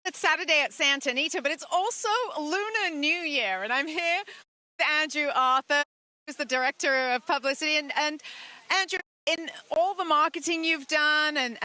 It's Saturday at Santa Anita, but it's also Lunar New Year, and I'm here with Andrew Arthur, who's the director of publicity. And Andrew, in all the marketing you've done and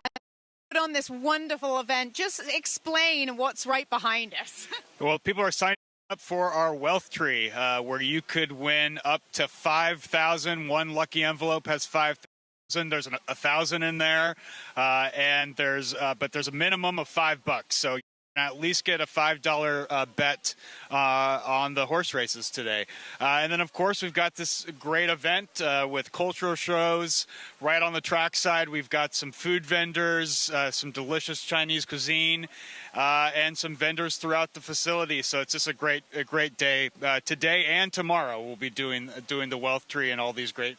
put on this wonderful event, just explain what's right behind us. Well, people are signing up for our wealth tree, where you could win up to 5,000. One lucky envelope has 5,000. There's 1,000 in there, and there's a minimum of $5. So you can at least get a $5 bet on the horse races today. And then, of course, we've got this great event with cultural shows right on the track side. We've got some food vendors, some delicious Chinese cuisine, and some vendors throughout the facility. So it's just a great day. Today and tomorrow we'll be doing the wealth tree and all these great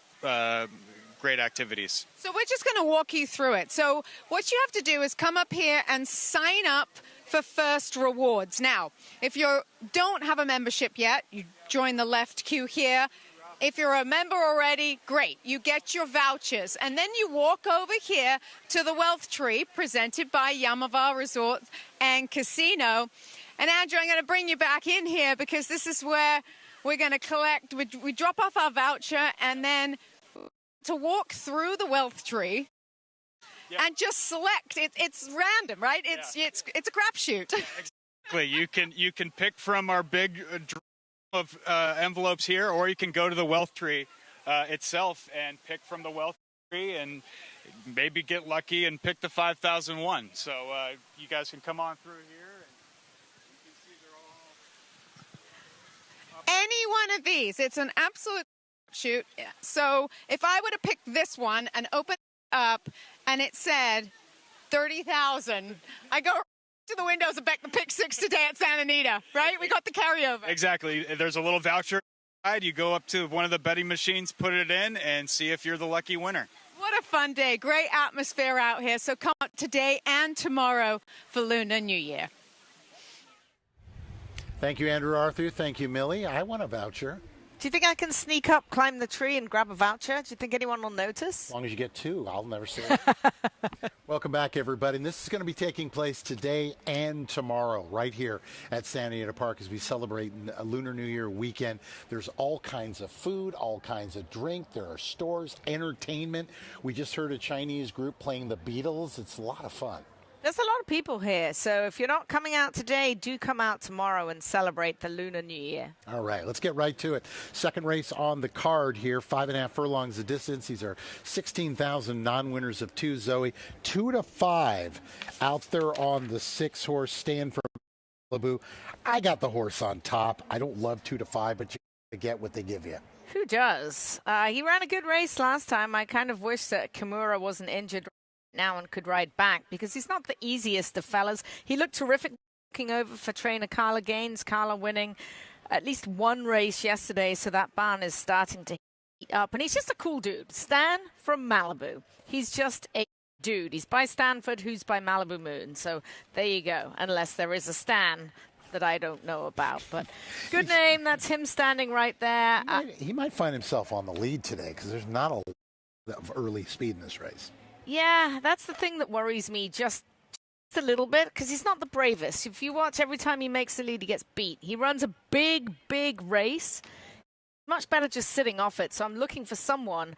activities. So we're just going to walk you through it. So what you have to do is come up here and sign up for first rewards. Now, if you don't have a membership yet, you join the left queue here. If you're a member already, great. You get your vouchers. And then you walk over here to the wealth tree presented by Yamava Resort and Casino. And Andrew, I'm going to bring you back in here because this is where we're going to collect. We drop off our voucher and then to walk through the wealth tree. Yep. And just select. It's random, right? It's a crapshoot. Exactly. You can pick from our big drum of envelopes here, or you can go to the wealth tree itself and pick from the wealth tree and maybe get lucky and pick the 5,001. So you guys can come on through here. And you can see they're all any one of these. It's an absolute crapshoot. So if I were to pick this one and open it up, and it said 30,000. I go to the windows and bet the pick six today at Santa Anita, right? We got the carryover. Exactly. There's a little voucher. You go up to one of the betting machines, put it in, and see if you're the lucky winner. What a fun day. Great atmosphere out here. So come out today and tomorrow for Lunar New Year. Thank you, Andrew Arthur. Thank you, Millie. I want a voucher. Do you think I can sneak up, climb the tree, and grab a voucher? Do you think anyone will notice? As long as you get two, I'll never see it. Welcome back, everybody. And this is going to be taking place today and tomorrow right here at Santa Anita Park as we celebrate a Lunar New Year weekend. There's all kinds of food, all kinds of drink. There are stores, entertainment. We just heard a Chinese group playing the Beatles. It's a lot of fun. There's a lot of people here, so if you're not coming out today, do come out tomorrow and celebrate the Lunar New Year. All right, let's get right to it. Second race on the card here, 5.5 furlongs of distance. These are 16,000 non-winners of two, Zoe. 2 to 5 out there on the 6-horse stand for Malibu. I got the horse on top. I don't love 2 to 5, but you get what they give you. Who does? He ran a good race last time. I kind of wish that Kimura wasn't injured now and could ride back because he's not the easiest of fellas. He looked terrific looking over for trainer Carla Gaines. Carla winning at least one race yesterday, so that barn is starting to heat up. And he's just a cool dude. Stan from Malibu. He's just a dude. He's by Stanford, who's by Malibu Moon. So there you go, unless there is a Stan that I don't know about. But good name. That's him standing right there. He might find himself on the lead today because there's not a lot of early speed in this race. Yeah, that's the thing that worries me just a little bit because he's not the bravest. If you watch, every time he makes the lead, he gets beat. He runs a big race. Much better just sitting off it. So I'm looking for someone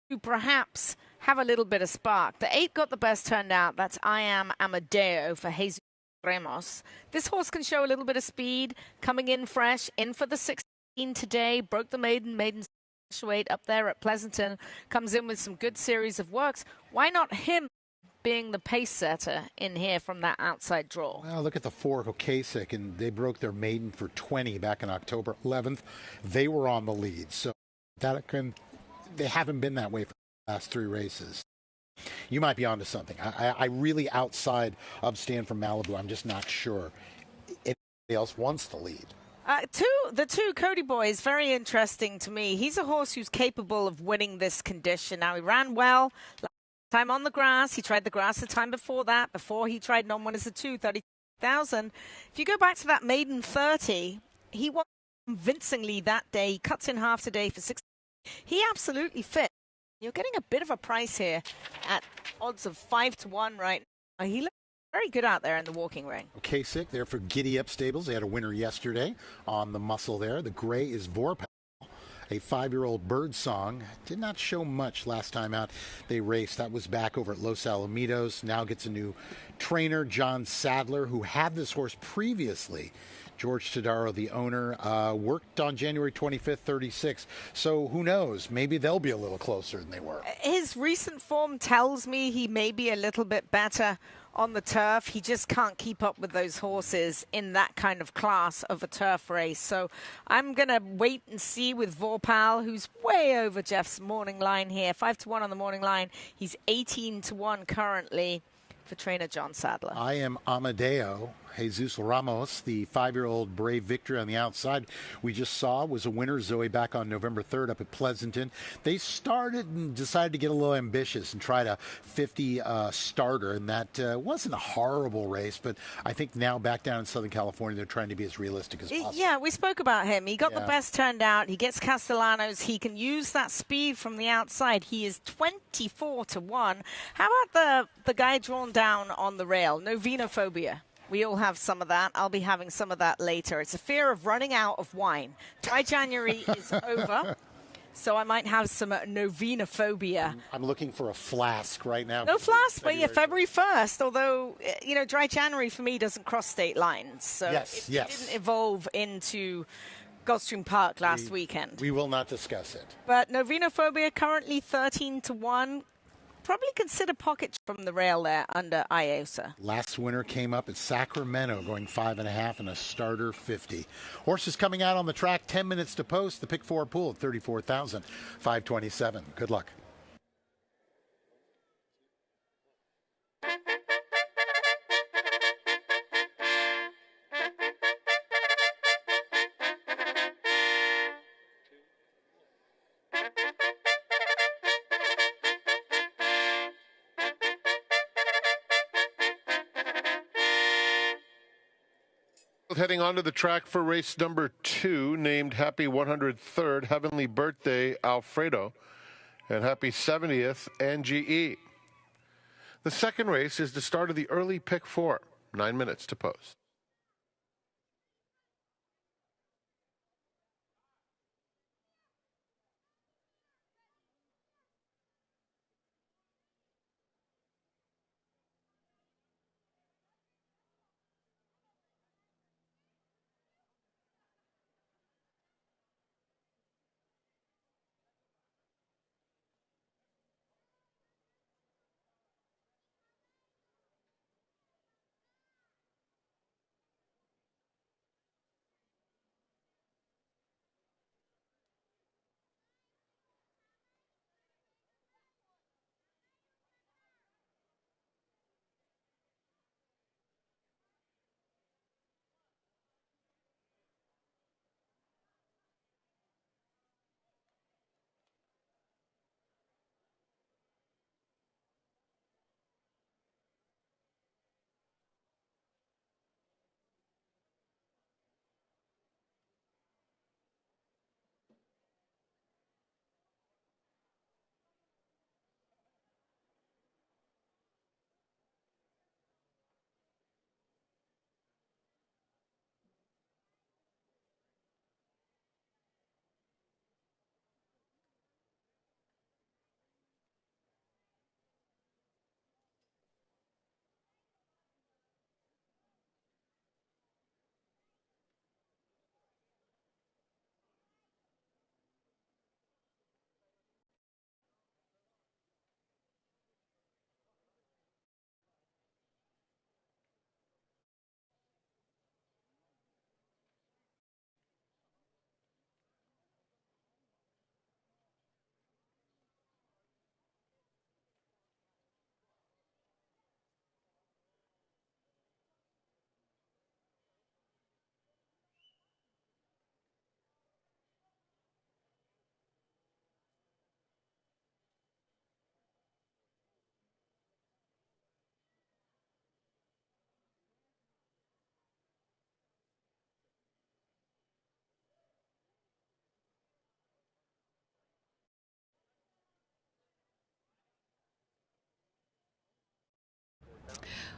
to perhaps have a little bit of spark. The 8 got the best turned out. That's I Am Amadeo for Jesus Ramos. This horse can show a little bit of speed, coming in fresh, in for the 16 today, broke the maiden weight up there at Pleasanton, comes in with some good series of works. Why not him being the pace setter in here from that outside draw? Well, look at the 4 Okasik, and they broke their maiden for 20 back on October 11th. They were on the lead, so they haven't been that way for the last 3 races. You might be onto something. I really, outside of Stan from Malibu, I'm just not sure anybody else wants the lead. The two Cody Boy is very interesting to me. He's a horse who's capable of winning this condition. Now, he ran well last time on the grass. He tried the grass the time before that. Before he tried non-winners of 30,000. If you go back to that maiden 30, he won convincingly that day. He cuts in half today for 6. He absolutely fit. You're getting a bit of a price here at odds of 5 to 1 right now. He looks Very good out there in the walking ring. Kasich there for Giddy Up Stables. They had a winner yesterday on the muscle there. The gray is Vorpal, a 5-year-old bird song. Did not show much last time out they raced. That was back over at Los Alamitos. Now gets a new trainer, John Sadler, who had this horse previously. George Tadaro, the owner, worked on January 25th, 36. So who knows? Maybe they'll be a little closer than they were. His recent form tells me he may be a little bit better on the turf. He just can't keep up with those horses in that kind of class of a turf race. So I'm going to wait and see with Vorpal, who's way over Jeff's morning line here. 5-1 on the morning line. He's 18-1 currently for trainer John Sadler. I am Amadeo. Jesus Ramos, the 5-year-old Brave Victory on the outside we just saw, was a winner. Zoe back on November 3rd up at Pleasanton. They started and decided to get a little ambitious and tried a 50 starter, and that wasn't a horrible race, but I think now back down in Southern California, they're trying to be as realistic as possible. Yeah, we spoke about him. He got the best turned out. He gets Castellanos. He can use that speed from the outside. He is 24-1. How about the guy drawn down on the rail? Novenophobia. We all have some of that. I'll be having some of that later. It's a fear of running out of wine. Dry January is over, so I might have some novenophobia. I'm looking for a flask right now. No flask, but yeah, February 1st. Although, Dry January for me doesn't cross state lines. So it didn't evolve into Gulfstream Park last weekend. We will not discuss it. But novenophobia currently 13-1. Probably consider pockets from the rail there under IOSA. Last winner came up at Sacramento, going 5.5 and a starter 50. Horses coming out on the track, 10 minutes to post. The pick 4 pool at 34,527. Good luck. Heading onto the track for race number 2, named Happy 103rd Heavenly Birthday Alfredo and Happy 70th NGE. The second race is the start of the early pick 4, 9 minutes to post.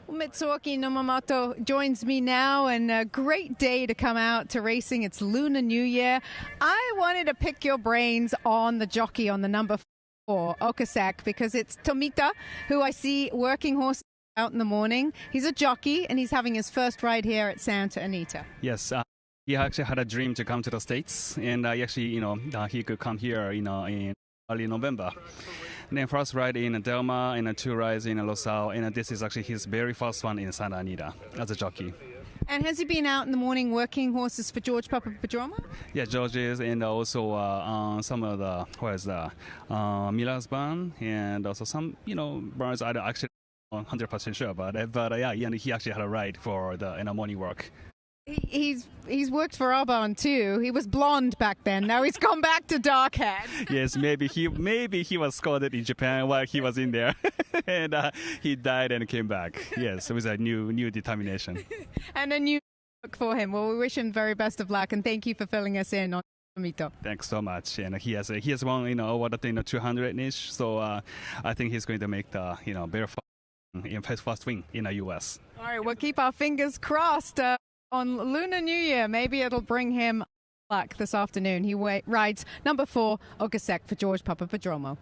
Mitsuoki Nomamoto joins me now, and a great day to come out to racing. It's Lunar New Year. I wanted to pick your brains on the jockey on the number 4, Okasek, because it's Tomita, who I see working horses out in the morning. He's a jockey, and he's having his first ride here at Santa Anita. Yes, he actually had a dream to come to the States, and actually, he could come here, in early November. And then first ride in Delma, and 2 rides in Losal, and this is actually his very first one in Santa Anita as a jockey. And has he been out in the morning working horses for George Papadroma? Yeah, George's, and also some of the Miller's barn, and also some barns I don't actually 100% sure about it, but yeah, he actually had a ride for the morning work. He's worked for our barn too. He was blonde back then. Now he's gone back to dark head. Yes, maybe he was scalded in Japan while he was in there, and he died and came back. Yes, it was a new determination. And a new look for him. Well, we wish him very best of luck, and thank you for filling us in on Mito. Thanks so much. And he has won over the 200-ish, so I think he's going to make the very first win in the U.S. All right, we'll keep our fingers crossed. On Lunar New Year, maybe it'll bring him luck this afternoon. He rides number 4, Okasek, for George Papadroma.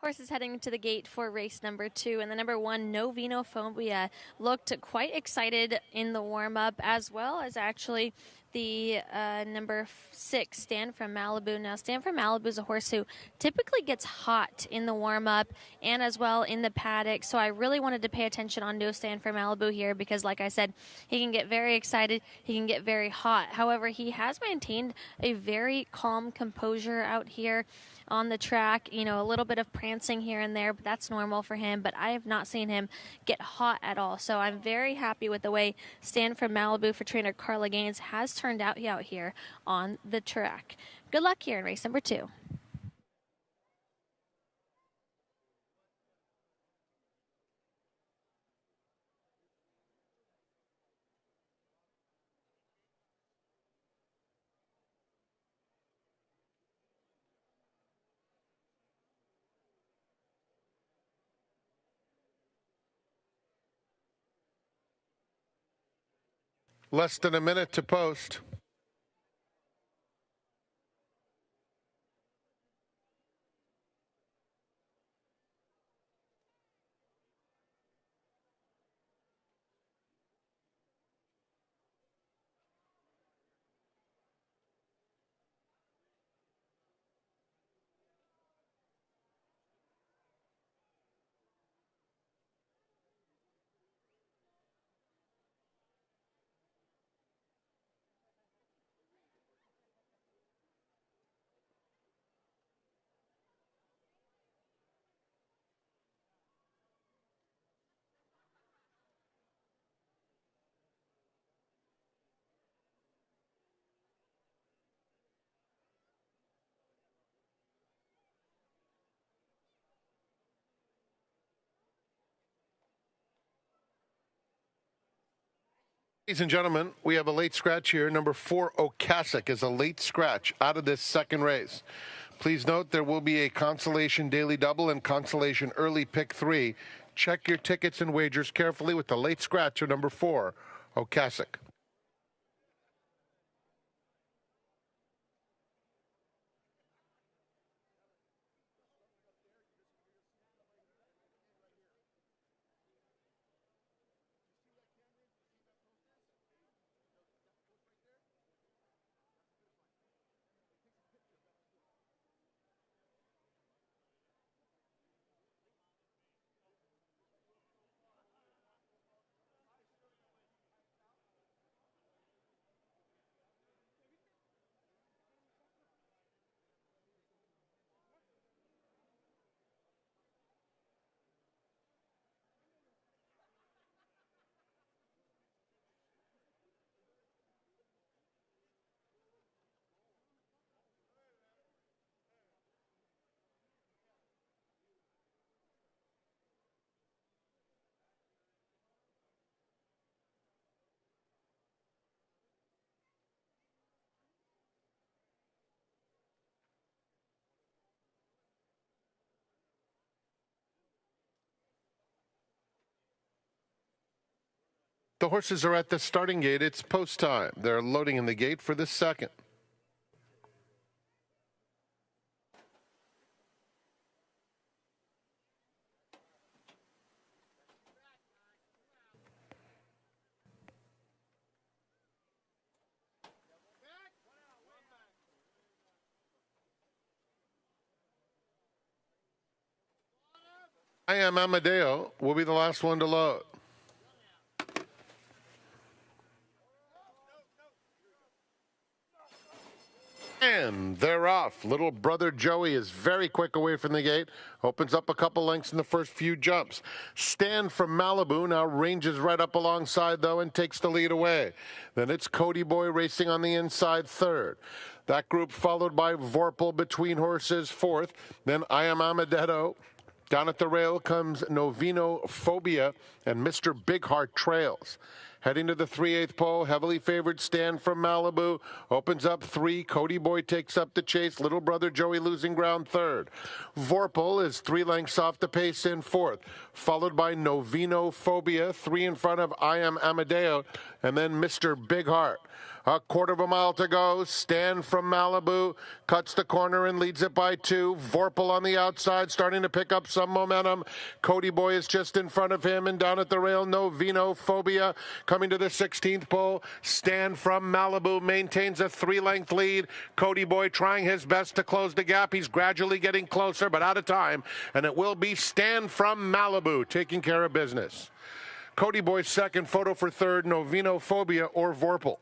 Horses heading to the gate for race number 2, and the number 1, Novinophobia, looked quite excited in the warm-up, as well as actually the number 6, Stand from Malibu. Now, Stand from Malibu is a horse who typically gets hot in the warm-up and as well in the paddock, so I really wanted to pay attention on No Stand for Malibu here because, like I said, he can get very excited, he can get very hot. However, he has maintained a very calm composure out here on the track. You know, a little bit of prancing here and there, but that's normal for him. But I have not seen him get hot at all. So I'm very happy with the way Stand from Malibu for trainer Carla Gaines has turned out here on the track. Good luck here in race number 2. Less than a minute to post. Ladies and gentlemen, we have a late scratch here. Number 4, Okasik, is a late scratch out of this second race. Please note there will be a consolation daily double and consolation early pick 3. Check your tickets and wagers carefully with the late scratch of number 4, Okasik. The horses are at the starting gate. It's post time. They're loading in the gate for the second. I Am Amadeo will be the last one to load. And they're off. Little brother Joey is very quick away from the gate. Opens up a couple lengths in the first few jumps. Stand from Malibu now ranges right up alongside, though, and takes the lead away. Then it's Cody Boy racing on the inside third. That group followed by Vorpal between horses fourth. Then I Am Amadetto. Down at the rail comes Novinophobia, and Mr. Big Heart trails. Heading to the 3/8 pole, heavily favored Stand from Malibu. Opens up 3. Cody Boy takes up the chase. Little brother Joey losing ground 3rd. Vorpal is 3 lengths off the pace in 4th. Followed by Novino Phobia, 3 in front of I Am Amadeo. And then Mr. Big Heart. A quarter of a mile to go. Stand from Malibu cuts the corner and leads it by 2. Vorpal on the outside, starting to pick up some momentum. Cody Boy is just in front of him, and down at the rail, Novino Phobia coming to the 16th pole. Stand from Malibu maintains a 3-length lead. Cody Boy trying his best to close the gap. He's gradually getting closer, but out of time, and it will be Stand from Malibu taking care of business. Cody Boy's second, Photo for third, Novino Phobia or Vorpal.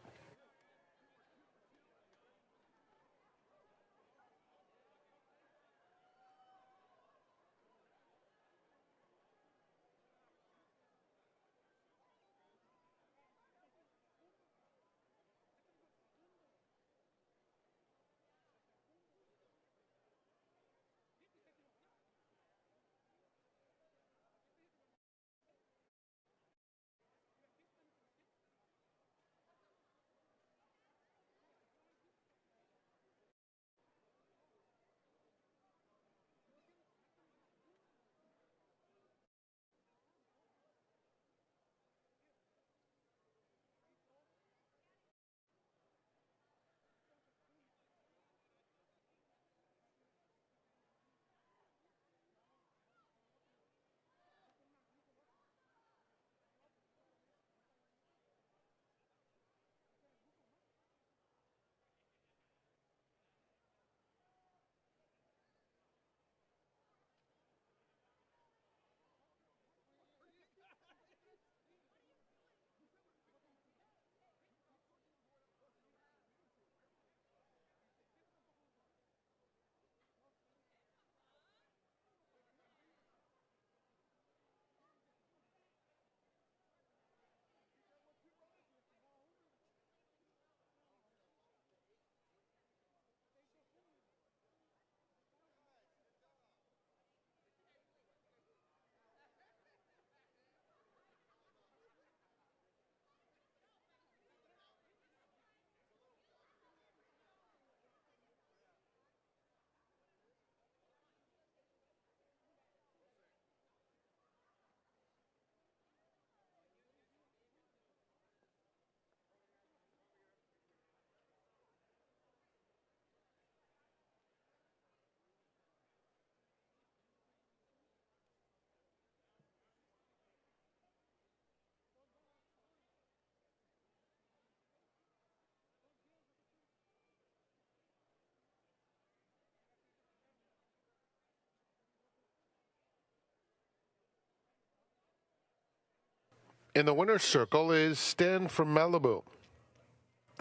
In the winner's circle is Stand from Malibu.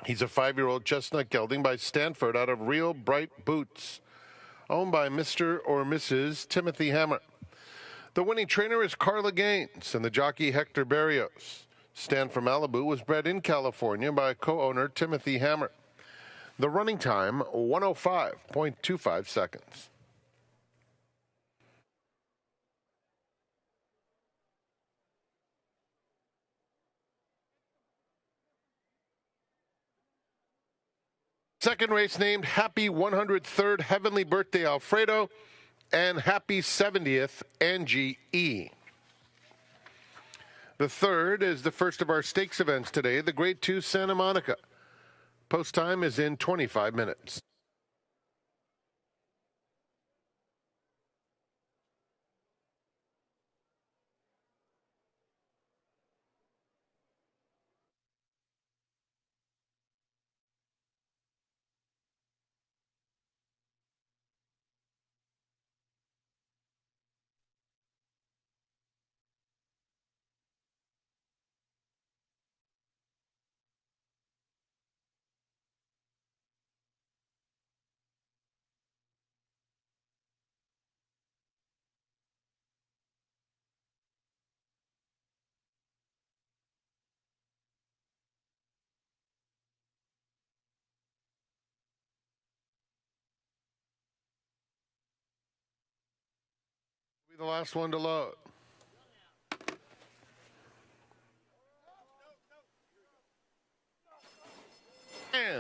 He's a 5-year-old chestnut gelding by Stanford out of Real Bright Boots, owned by Mr. or Mrs. Timothy Hammer. The winning trainer is Carla Gaines and the jockey Hector Barrios. Stand from Malibu was bred in California by co-owner Timothy Hammer. The running time, 105.25 seconds. Second race named Happy 103rd Heavenly Birthday Alfredo and Happy 70th Angie E. The third is the first of our stakes events today, the Grade 2 Santa Monica. Post time is in 25 minutes. Be the last one to load.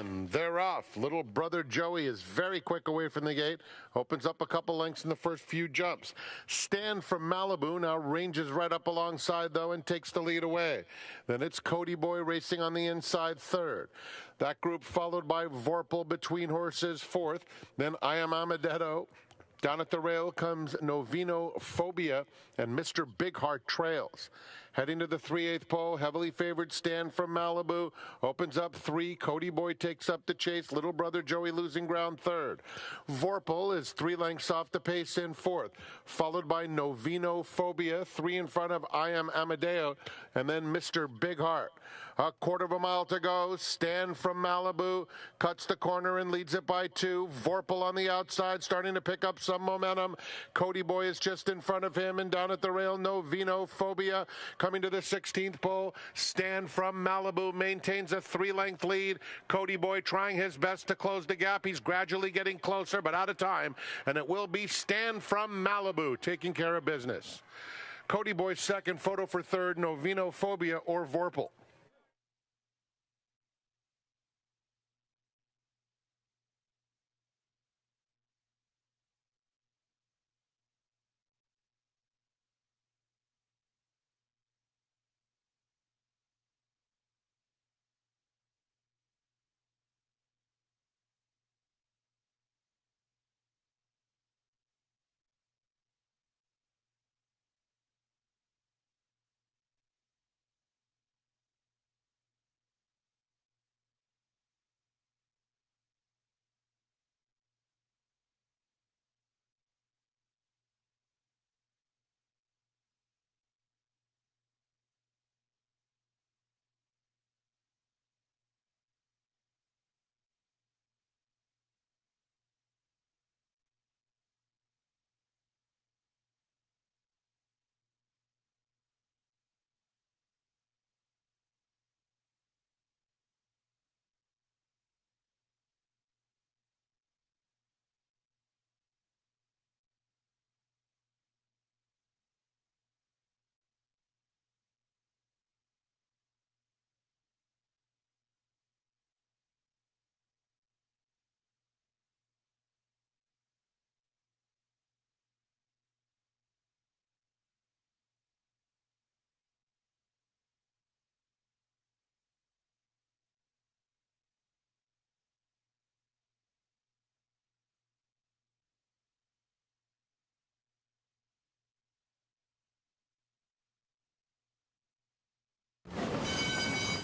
And they're off. Little brother Joey is very quick away from the gate. Opens up a couple lengths in the first few jumps. Stan from Malibu now ranges right up alongside, though, and takes the lead away. Then it's Cody Boy racing on the inside third. That group followed by Vorpal between horses fourth. Then I Am Amadetto. Down at the rail comes Novino Phobia, and Mr. Big Heart trails. Heading to the 3/8 pole, heavily favored Stan from Malibu. Opens up 3. Cody Boy takes up the chase. Little brother Joey losing ground third. Vorpal is 3 lengths off the pace in fourth. Followed by Novino Phobia, 3 in front of I Am Amadeo, and then Mr. Big Heart. A quarter of a mile to go. Stan from Malibu cuts the corner and leads it by 2. Vorpal on the outside, starting to pick up some momentum. Cody Boy is just in front of him, and down at the rail, Novino Phobia coming to the 16th pole. Stan from Malibu maintains a 3-length lead. Cody Boy trying his best to close the gap. He's gradually getting closer, but out of time, and it will be Stan from Malibu taking care of business. Cody Boy second, Photo for third, Novino Phobia or Vorpal.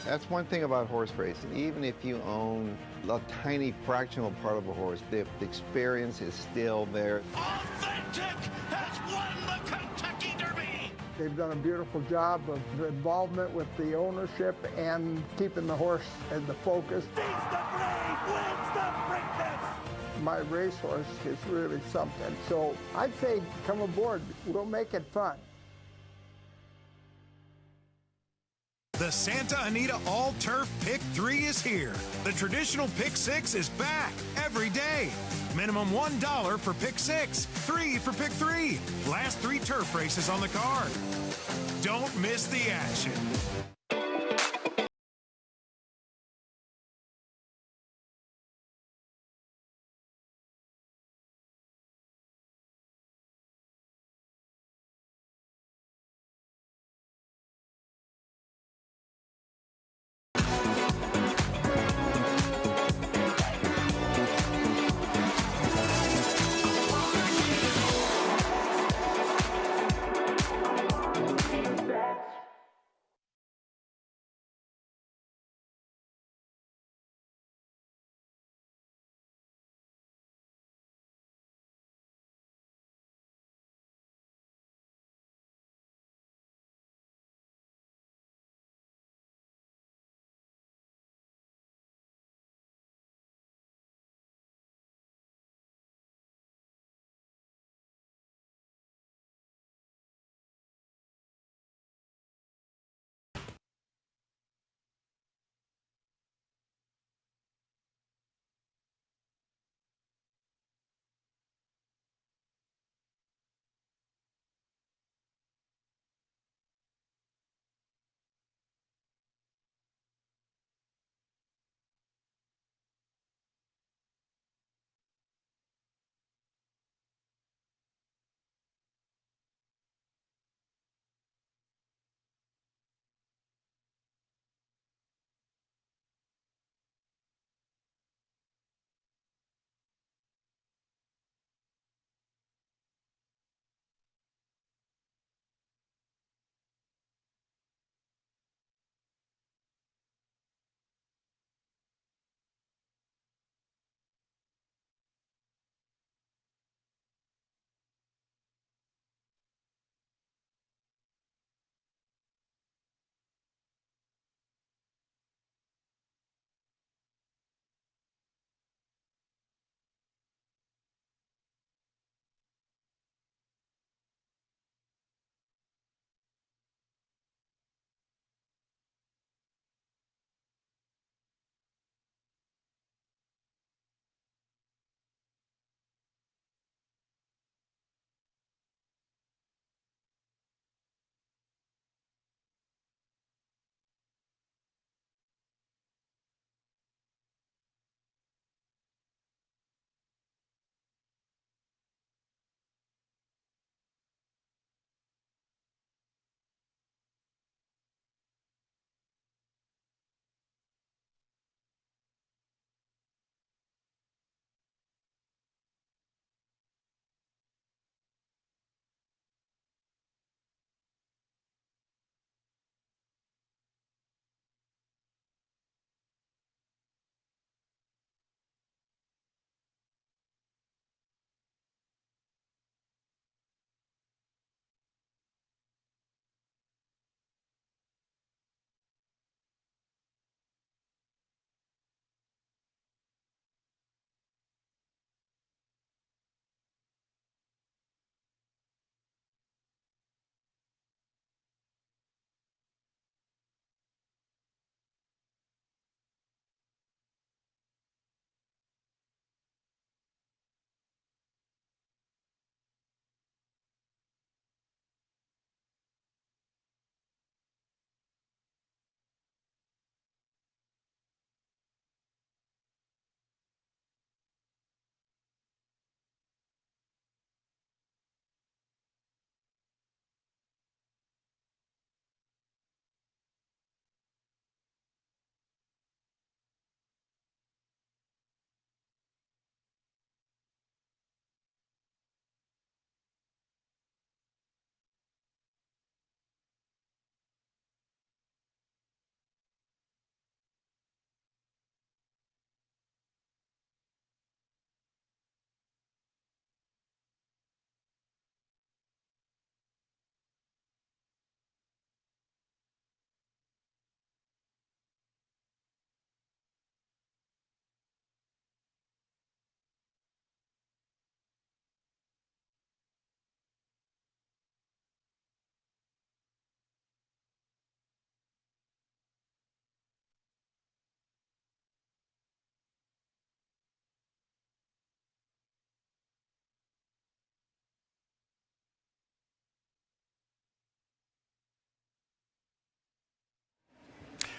That's one thing about horse racing. Even if you own a tiny fractional part of a horse, the experience is still there. Authentic has won the Kentucky Derby. They've done a beautiful job of involvement with the ownership and keeping the horse in the focus. Beats the Brave, wins the Preakness. My racehorse is really something. So I'd say come aboard. We'll make it fun. The Santa Anita All-Turf Pick 3 is here. The traditional Pick 6 is back every day. Minimum $1 for Pick 6, $3 for Pick 3. Last 3 turf races on the card. Don't miss the action.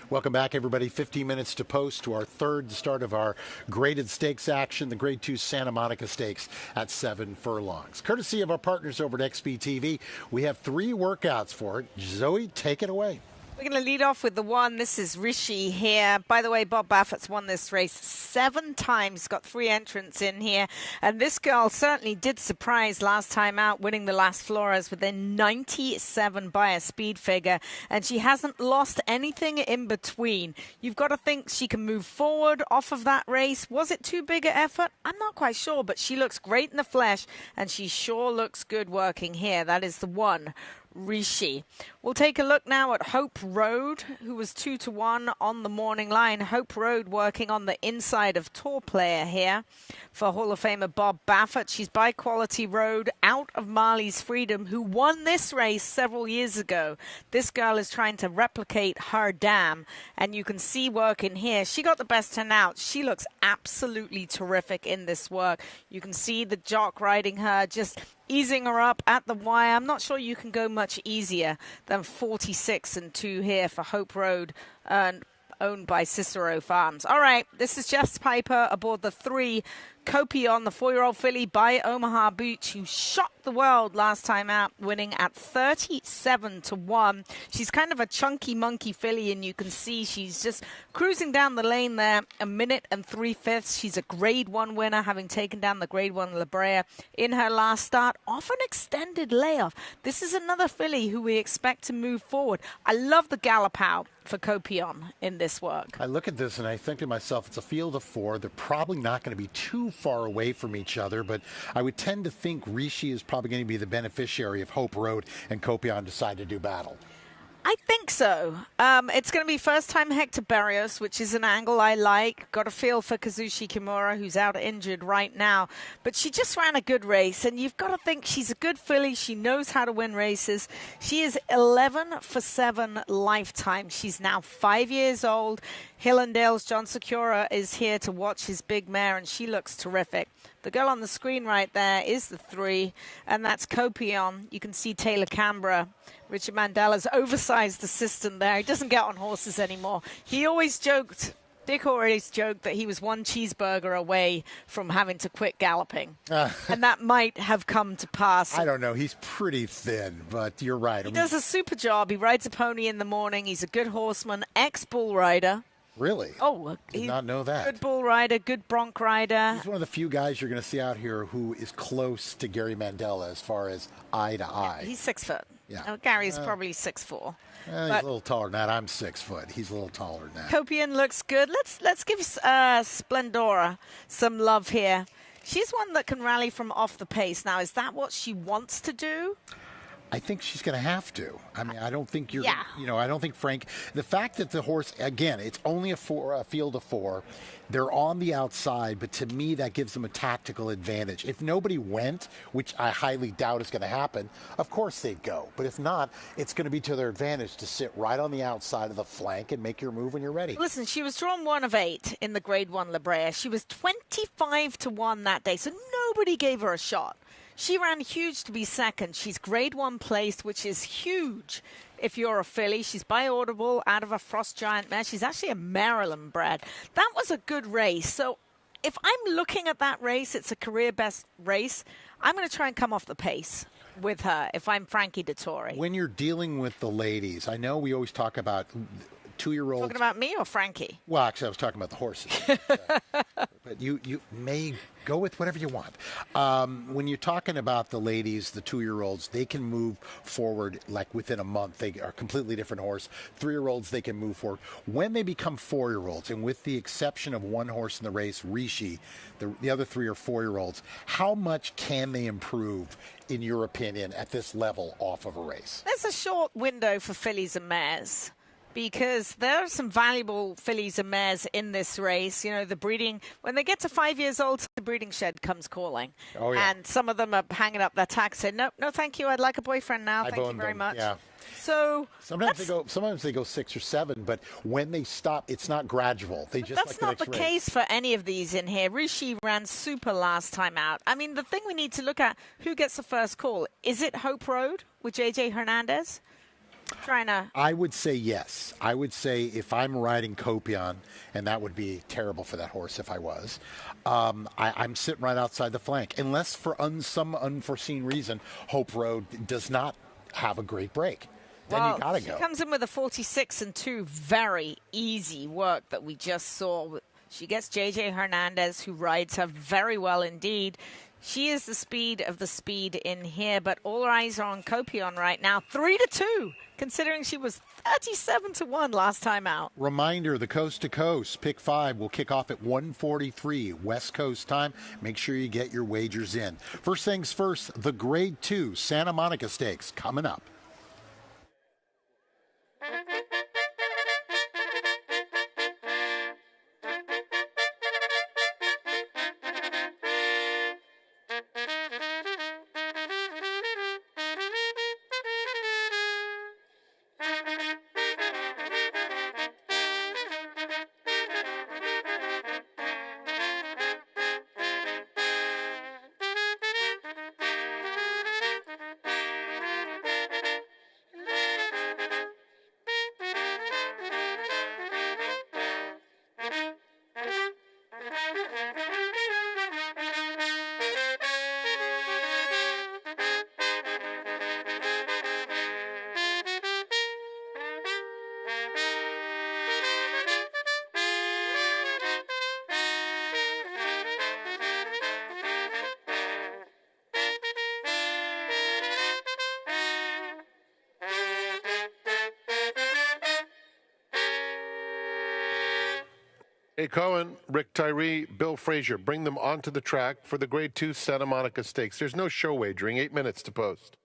Welcome back, everybody. 15 minutes to post to our third start of our graded stakes action, the Grade 2 Santa Monica Stakes at 7 furlongs. Courtesy of our partners over at XBTV, we have 3 workouts for it. Zoe, take it away. We're going to lead off with the one. This is Rishi here. By the way, Bob Baffert's won this race 7 times, got 3 entrants in here. And this girl certainly did surprise last time out, winning the Las Flores with a 97 by a speed figure. And she hasn't lost anything in between. You've got to think she can move forward off of that race. Was it too big an effort? I'm not quite sure, but she looks great in the flesh, and she sure looks good working here. That is the one. Rishi. We'll take a look now at Hope Road, who was 2-1 on the morning line. Hope Road working on the inside of Tour Player here for Hall of Famer Bob Baffert. She's by Quality Road, out of Marley's Freedom, who won this race several years ago. This girl is trying to replicate her dam, and you can see working here. She got the best turnout. She looks absolutely terrific in this work. You can see the jock riding her, just easing her up at the wire. I'm not sure you can go much easier than 46-2 here for Hope Road, owned by Cicero Farms. All right, this is Jess Piper aboard the 3 Copion, the 4-year-old filly by Omaha Beach, who shocked the world last time out, winning at 37-1. She's kind of a chunky monkey filly, and you can see she's just cruising down the lane there, 1 minute and 3/5. She's a Grade 1 winner, having taken down the Grade 1 La Brea in her last start off an extended layoff. This is another filly who we expect to move forward. I love the gallop out for Copion in this work. I look at this and I think to myself, it's a field of 4. They're probably not going to be too far away from each other, but I would tend to think Rishi is probably going to be the beneficiary if Hope Road and Copion decide to do battle. I think so. It's going to be first time Hector Berrios, which is an angle I like. Got a feel for Kazushi Kimura, who's out injured right now. But she just ran a good race, and you've got to think she's a good filly. She knows how to win races. She is 11-for-7 lifetime. She's now 5 years old. Hillandale's John Secura is here to watch his big mare, and she looks terrific. The girl on the screen right there is the 3, and that's Copion. You can see Taylor Canberra, Richard Mandela's oversized assistant there. He doesn't get on horses anymore. He always joked, Dick always joked that he was 1 cheeseburger away from having to quit galloping. And that might have come to pass. I don't know. He's pretty thin, but you're right. He does a super job. He rides a pony in the morning. He's a good horseman, ex-bull rider. Really? Oh, did not know that. Good bull rider, good bronc rider. He's one of the few guys you're going to see out here who is close to Gary Mandela as far as eye to eye. He's 6 foot. Yeah. Now, Gary's probably 6'4". He's a little taller than that. I'm 6 foot. He's a little taller than that. Copion looks good. Let's give Splendora some love here. She's one that can rally from off the pace. Now, is that what she wants to do? I think she's going to have to. I mean, I don't think you're, Yeah. I don't think Frank, the fact that the horse, again, it's only a field of 4. They're on the outside, but to me, that gives them a tactical advantage. If nobody went, which I highly doubt is going to happen, of course they'd go. But if not, it's going to be to their advantage to sit right on the outside of the flank and make your move when you're ready. Listen, she was drawn 1 of 8 in the Grade 1 La Brea. She was 25-1 that day, so nobody gave her a shot. She ran huge to be second. She's Grade 1 placed, which is huge if you're a filly. She's by Audible out of a Frost Giant mare. She's actually a Maryland bred. That was a good race. So if I'm looking at that race, it's a career best race. I'm going to try and come off the pace with her if I'm Frankie Dettori. When you're dealing with the ladies, I know we always talk about 2-year-olds. Talking about me or Frankie? Well, actually, I was talking about the horses. But you may go with whatever you want. When you're talking about the ladies, the 2-year-olds, they can move forward like within a month. They are a completely different horse. 3-year-olds, they can move forward. When they become 4-year-olds, and with the exception of one horse in the race, Rishi, the other 3 are 4-year-olds, how much can they improve, in your opinion, at this level off of a race? There's a short window for fillies and mares, because there are some valuable fillies and mares in this race. You know, the breeding, when they get to 5 years old, the breeding shed comes calling. Oh, yeah. And some of them are hanging up their tags saying, no, thank you. I'd like a boyfriend now. Thank you very much. Yeah. So sometimes they go 6 or 7, but when they stop, it's not gradual. They just that's like not the case for any of these in here. Rishi ran super last time out. I mean, the thing we need to look at, who gets the first call? Is it Hope Road with JJ Hernandez? Trying to. I would say yes. I would say if I'm riding Copion, and that would be terrible for that horse if I was, I'm sitting right outside the flank. Unless for some unforeseen reason, Hope Road does not have a great break. Then you got to go. She comes in with a 46 and 2. Very easy work that we just saw. She gets JJ Hernandez, who rides her very well indeed. She is the speed of the speed in here, but all eyes are on Copion right now. 3-2, considering she was 37-1 last time out. Reminder, the Coast to Coast Pick 5 will kick off at 1:43 West Coast time. Make sure you get your wagers in. First things first, the Grade 2 Santa Monica Stakes coming up. Hey, Cohen, Rick Tyree, Bill Frazier, bring them onto the track for the Grade 2 Santa Monica Stakes. There's no show wagering, 8 minutes to post.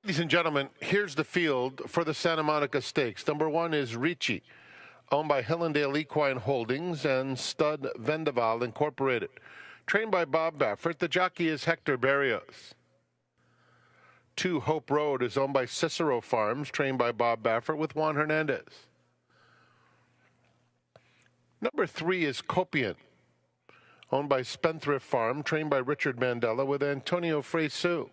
Ladies and gentlemen, here's the field for the Santa Monica Stakes. Number 1 is Ricci, owned by Hellendale Equine Holdings and Stud Vendaval Incorporated. Trained by Bob Baffert, the jockey is Hector Berrios. 2, Hope Road, is owned by Cicero Farms, trained by Bob Baffert with Juan Hernandez. Number 3 is Copion, owned by Spendthrift Farm, trained by Richard Mandela with Antonio Fresu.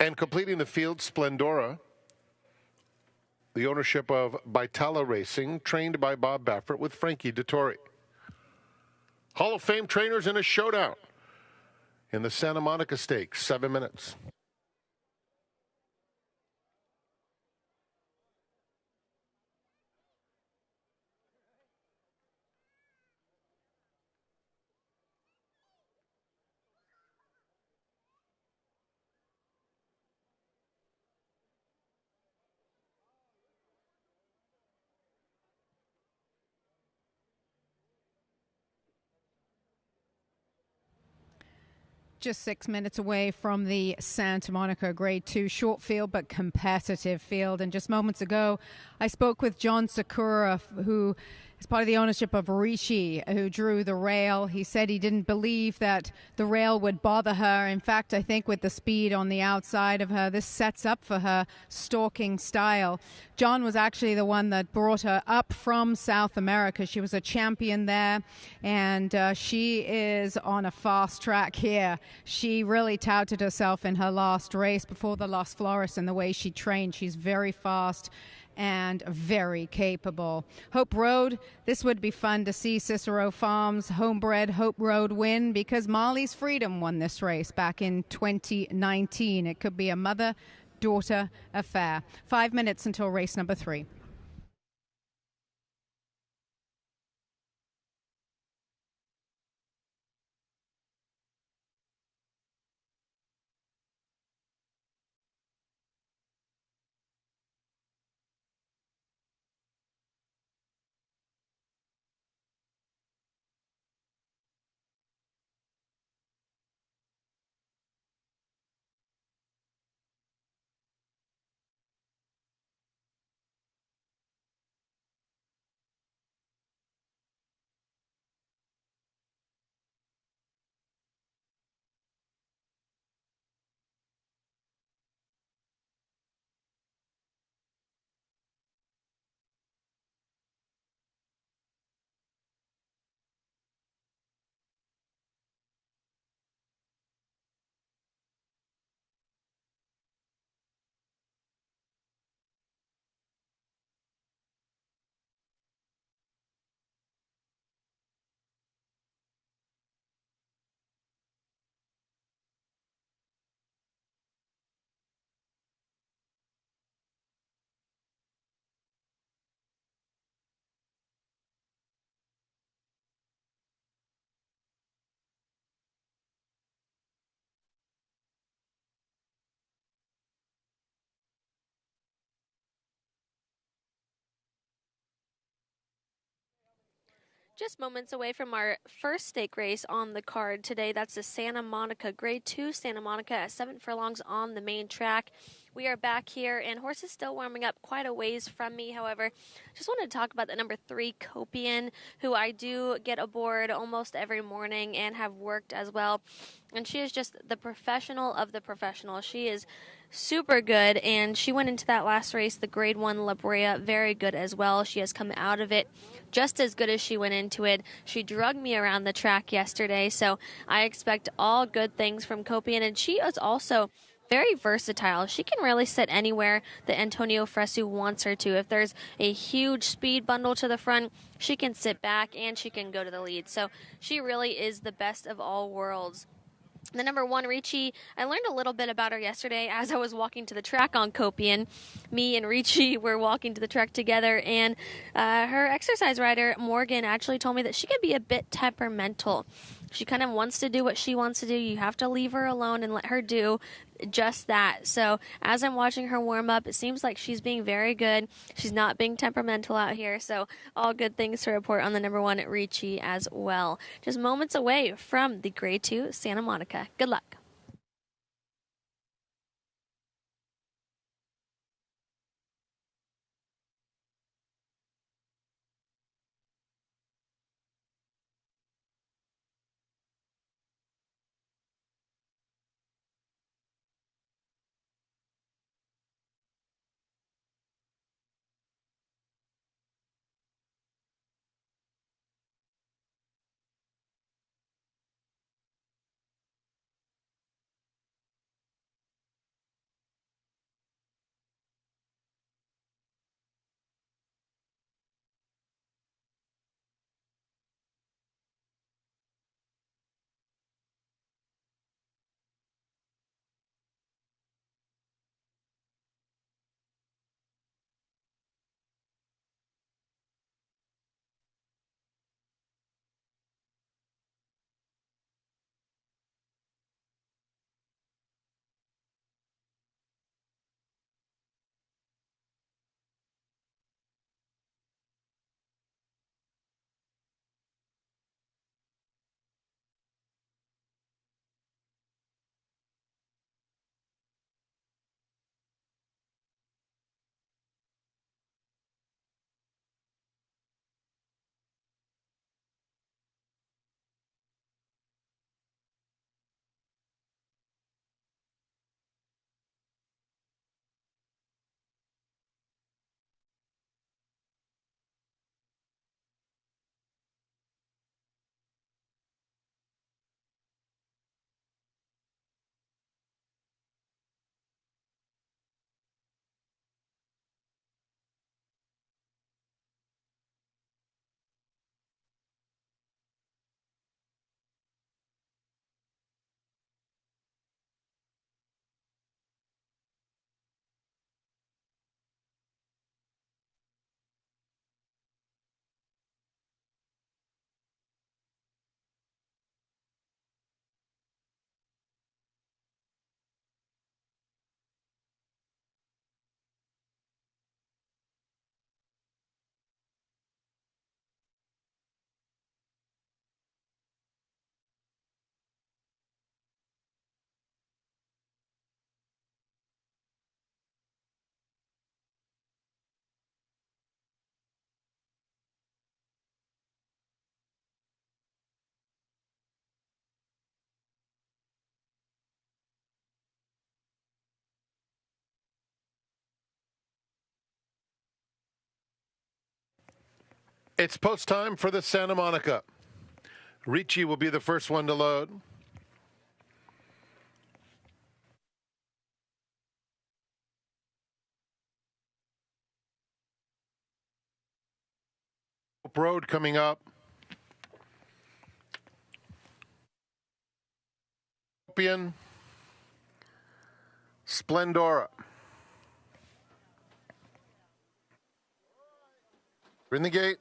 And completing the field, Splendora, the ownership of Baitala Racing, trained by Bob Baffert with Frankie Dettori. Hall of Fame trainers in a showdown in the Santa Monica Stakes, 7 minutes. Just 6 minutes away from the Santa Monica Grade 2 short field but competitive field. And just moments ago, I spoke with John Sakura, who is part of the ownership of Ricci, who drew the rail. He said he didn't believe that the rail would bother her. In fact, I think with the speed on the outside of her, this sets up for her stalking style. John was actually the one that brought her up from South America. She was a champion there, and she is on a fast track here. She really touted herself in her last race before the Las Flores and the way she trained. She's very fast and very capable. Hope Road, this would be fun to see Cicero Farms homebred Hope Road win, because Marley's Freedom won this race back in 2019. It could be a mother-daughter affair. 5 minutes until race number 3. Just moments away from our first stake race on the card today. That's the Santa Monica Grade 2 Santa Monica at 7 furlongs on the main track. We are back here, and horses still warming up quite a ways from me. However, just wanted to talk about the number 3 Copian, who I do get aboard almost every morning and have worked as well. And she is just the professional of the professional. She is super good, and she went into that last race, the Grade 1 La Brea, very good as well. She has come out of it just as good as she went into it. She drugged me around the track yesterday, so I expect all good things from Copian, and she is also very versatile. She can really sit anywhere that Antonio Fresu wants her to. If there's a huge speed bundle to the front, she can sit back and she can go to the lead. So she really is the best of all worlds. The number 1, Ricci, I learned a little bit about her yesterday as I was walking to the track on Copian. Me and Ricci were walking to the track together, and her exercise rider, Morgan, actually told me that she can be a bit temperamental. She kind of wants to do what she wants to do. You have to leave her alone and let her do just that. So as I'm watching her warm up, it seems like she's being very good. She's not being temperamental out here. So all good things to report on the number 1 Ricci as well. Just moments away from the Grade 2 Santa Monica. Good luck. It's post time for the Santa Monica. Ricci will be the first one to load. Road coming up. Copian, Splendora. We're in the gate.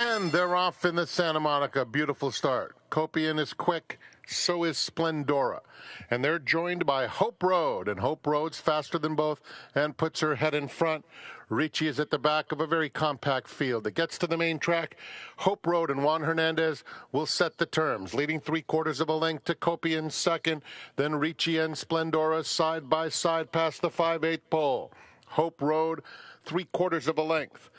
And they're off in the Santa Monica. Beautiful start. Copian is quick. So is Splendora. And they're joined by Hope Road. And Hope Road's faster than both and puts her head in front. Ricci is at the back of a very compact field. It gets to the main track. Hope Road and Juan Hernandez will set the terms, leading 3/4 of a length to Copian second. Then Ricci and Splendora side by side past the 5/8 pole. Hope Road, 3/4 of a length.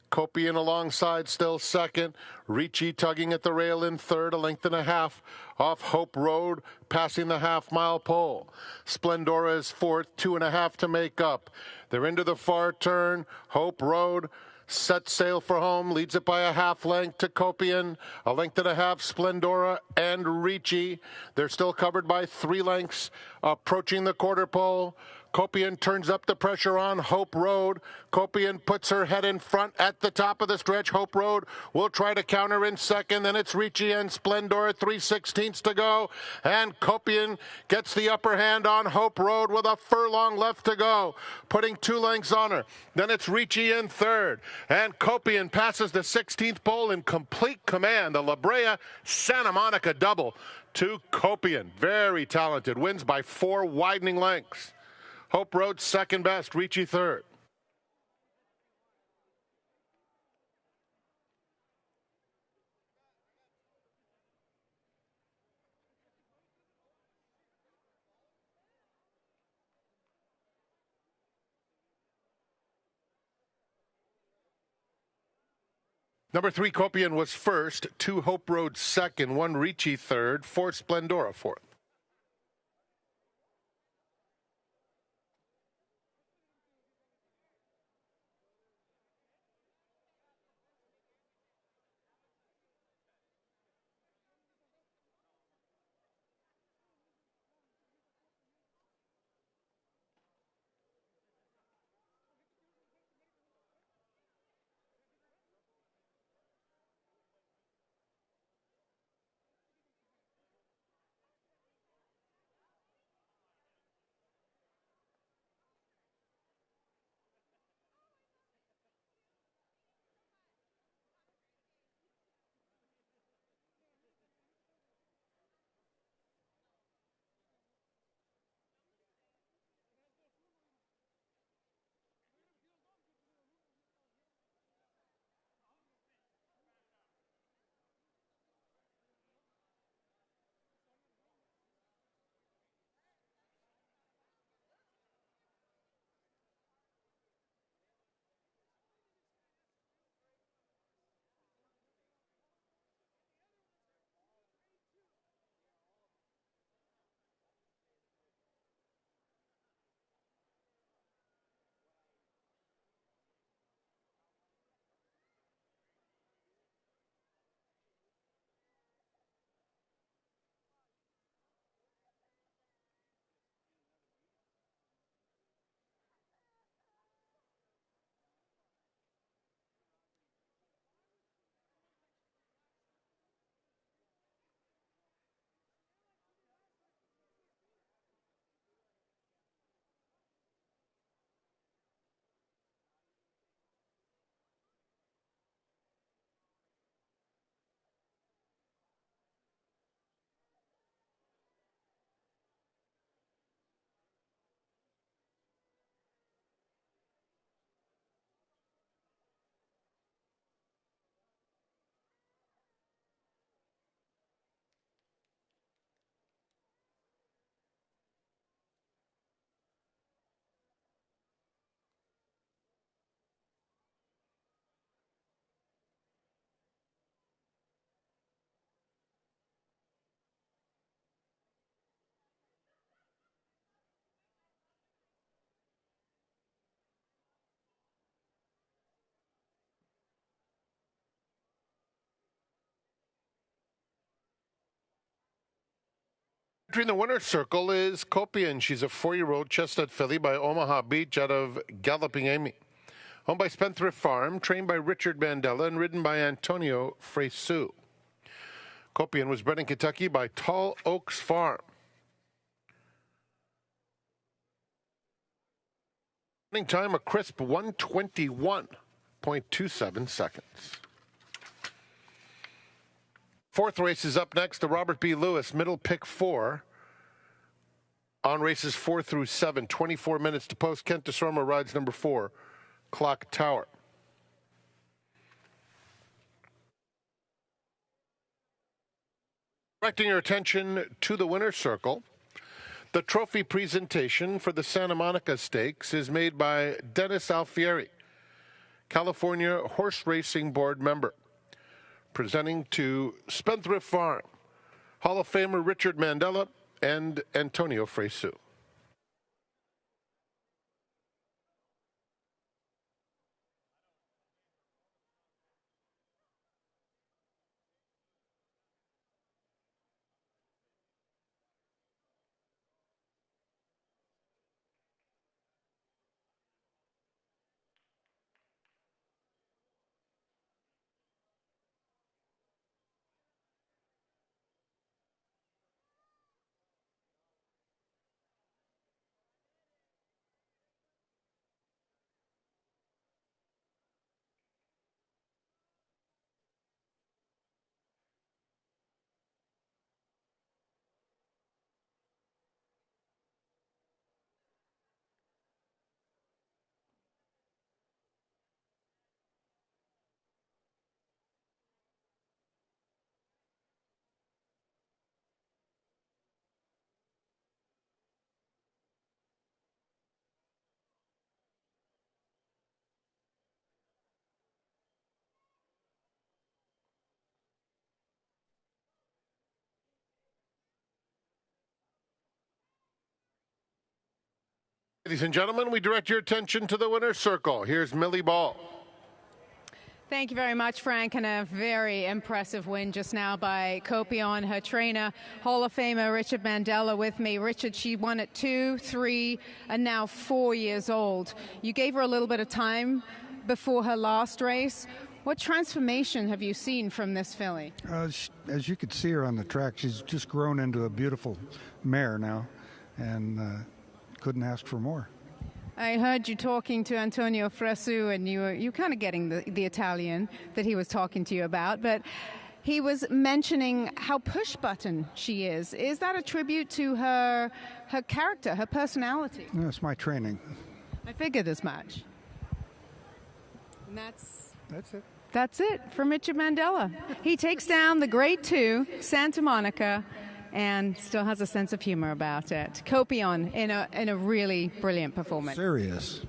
Copian alongside still second. Ricci tugging at the rail in third, a length and a half off Hope Road, passing the half-mile pole. Splendora is fourth, 2.5 to make up. They're into the far turn. Hope Road sets sail for home, leads it by a half length to Copian, a length and a half Splendora and Ricci. They're still covered by 3 lengths, approaching the quarter pole. Copian turns up the pressure on Hope Road. Copian puts her head in front at the top of the stretch. Hope Road will try to counter in second. Then it's Ricci and Splendora, 3/16 to go. And Copian gets the upper hand on Hope Road with a furlong left to go, putting 2 lengths on her. Then it's Ricci in third. And Copian passes the 16th pole in complete command. The La Brea Santa Monica double to Copian. Very talented. Wins by 4 widening lengths. Hope Road second best, Ricci third. Number 3, Copian was first, 2 Hope Road second, 1 Ricci third, 4 Splendora fourth. Entering the winner's circle is Copian. She's a 4-year-old chestnut filly by Omaha Beach out of Galloping Amy. Owned by Spendthrift Farm, trained by Richard Mandela, and ridden by Antonio Fresu. Copian was bred in Kentucky by Tall Oaks Farm. Running time a crisp 1:21.27 seconds. Fourth race is up next, the Robert B. Lewis Middle Pick 4. On races 4 through 7, 24 minutes to post. Kent DeSorma rides number 4, Clock Tower. Directing your attention to the winner's circle, the trophy presentation for the Santa Monica Stakes is made by Dennis Alfieri, California Horse Racing Board member. Presenting to Spendthrift Farm, Hall of Famer Richard Mandela and Antonio Fresu. Ladies and gentlemen, we direct your attention to the winner's circle. Here's Millie Ball. Thank you very much, Frank, and a very impressive win just now by Copion, her trainer, Hall of Famer Richard Mandela with me. Richard, she won at 2, 3, and now 4 years old. You gave her a little bit of time before her last race. What transformation have you seen from this filly? As you could see her on the track, she's just grown into a beautiful mare now, and couldn't ask for more. I heard you talking to Antonio Fresu, and you were kind of getting the Italian that he was talking to you about, but he was mentioning how push button she is. Is that a tribute to her character, her personality? No, it's my training. I figured as much. And that's it. That's it from Richard Mandela. He takes down the Grade 2, Santa Monica, and still has a sense of humor about it. Copion in a really brilliant performance. Serious.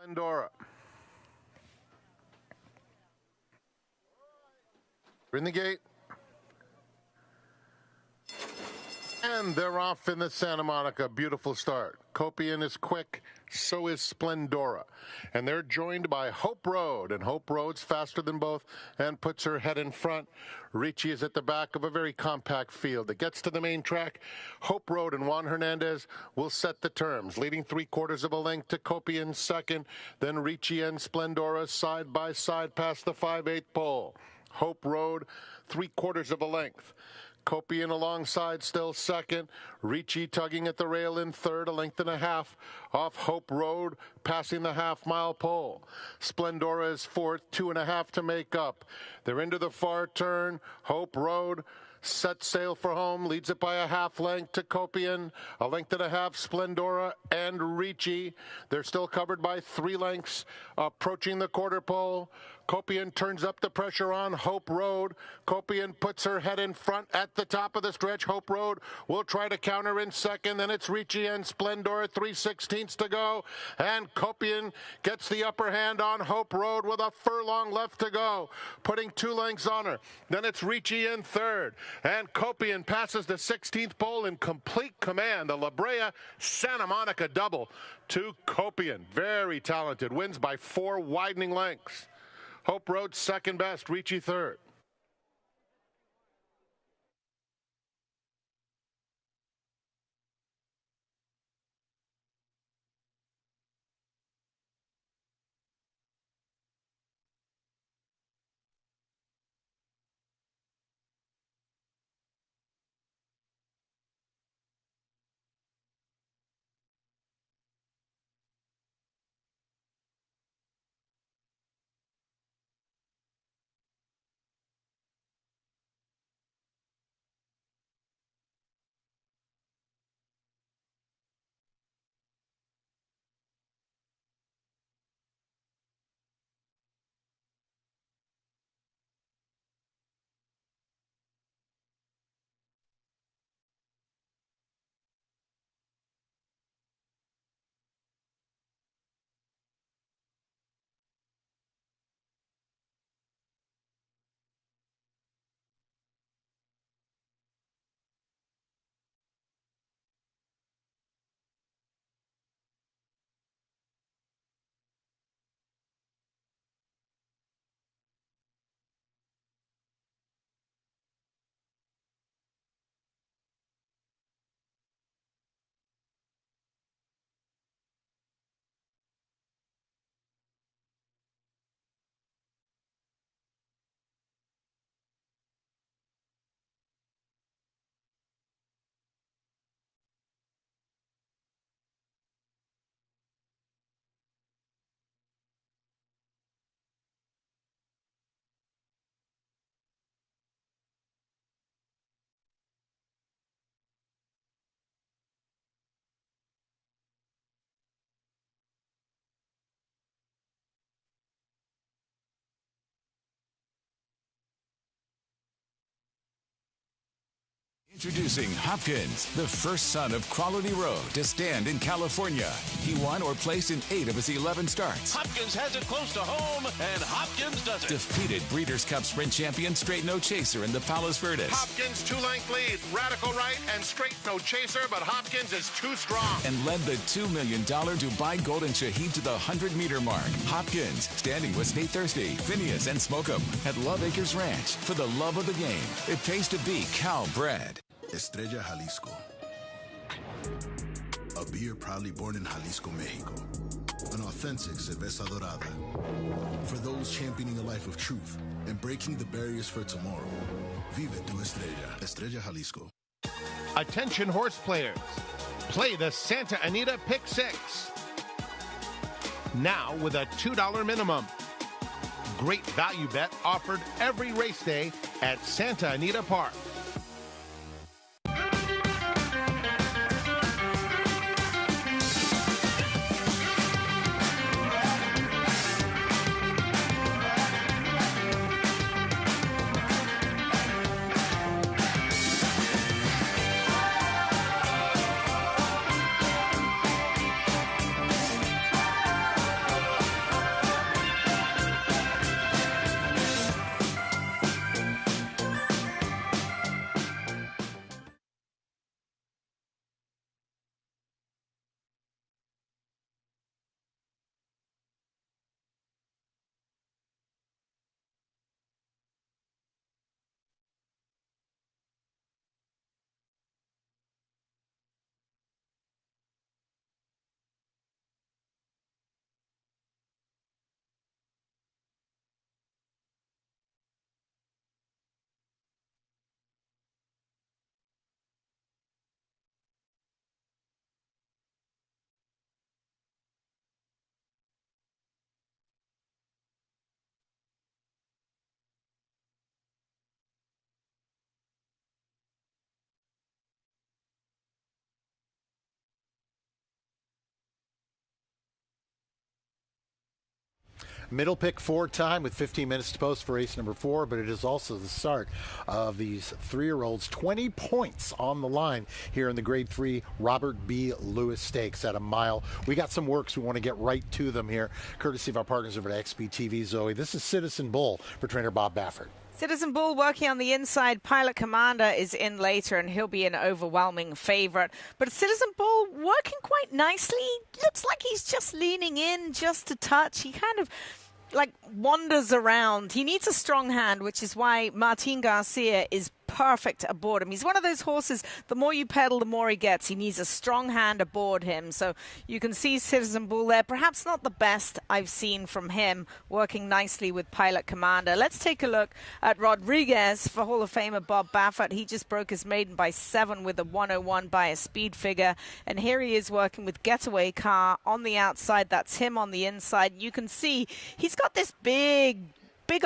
Splendora. We're in the gate. And they're off in the Santa Monica. Beautiful start. Copion is quick, so is Splendora. And they're joined by Hope Road. And Hope Road's faster than both and puts her head in front. Ricci is at the back of a very compact field. It gets to the main track. Hope Road and Juan Hernandez will set the terms, leading 3/4 of a length to Copion second. Then Ricci and Splendora side by side past the 5/8 pole. Hope Road, 3/4 of a length. Copion alongside still second. Ricci tugging at the rail in third, a length and a half off Hope Road, passing the half-mile pole. Splendora is fourth, 2.5 to make up. They're into the far turn. Hope Road sets sail for home, leads it by a half length to Copion, a length and a half, Splendora and Ricci. They're still covered by 3 lengths, approaching the quarter pole. Copion turns up the pressure on Hope Road. Copion puts her head in front at the top of the stretch. Hope Road will try to counter in second. Then it's Ricci and Splendora, 3/16 to go. And Copion gets the upper hand on Hope Road with a furlong left to go, putting 2 lengths on her. Then it's Ricci in third. And Copion passes the 16th pole in complete command. The La Brea Santa Monica double to Copion. Very talented. Wins by 4 widening lengths. Hope Road second best, Ricci third. Introducing Hopkins, the first son of Quality Road to stand in California. He won or placed in 8 of his 11 starts. Hopkins has it close to home, and Hopkins does it. Defeated Breeders' Cup Sprint champion Straight No Chaser in the Palos Verdes. Hopkins 2-length lead, Radical Right and Straight No Chaser, but Hopkins is too strong. And led the $2 million Dubai Golden Shahid to the 100-meter mark. Hopkins, standing with Nate Thirsty, Phineas, and Smoke'em at Love Acres Ranch for the love of the game. It pays to be cow bred. Estrella Jalisco. A beer proudly born in Jalisco, Mexico. An authentic cerveza dorada. For those championing a life of truth and breaking the barriers for tomorrow. Vive tu Estrella. Estrella Jalisco. Attention horse players. Play the Santa Anita Pick 6. Now with a $2 minimum. Great value bet offered every race day at Santa Anita Park. Middle pick 4 time with 15 minutes to post for race number 4, but it is also the start of these 3-year-olds. 20 points on the line here in the Grade 3 Robert B. Lewis Stakes at a mile. We got some works. We want to get right to them here, courtesy of our partners over at XBTV. Zoe, this is Citizen Bull for trainer Bob Baffert. Citizen Bull working on the inside. Pilot Commander is in later, and he'll be an overwhelming favorite. But Citizen Bull working quite nicely. Looks like he's just leaning in just a touch. He kind of like wanders around. He needs a strong hand, which is why Martin Garcia is perfect aboard him. He's one of those horses, the more you pedal, the more he gets. He needs a strong hand aboard him. So you can see Citizen Bull there. Perhaps not the best I've seen from him, working nicely with Pilot Commander. Let's take a look at Rodriguez for Hall of Famer Bob Baffert. He just broke his maiden by 7 with a 101 by a speed figure. And here he is working with Getaway Car on the outside. That's him on the inside. You can see he's got this big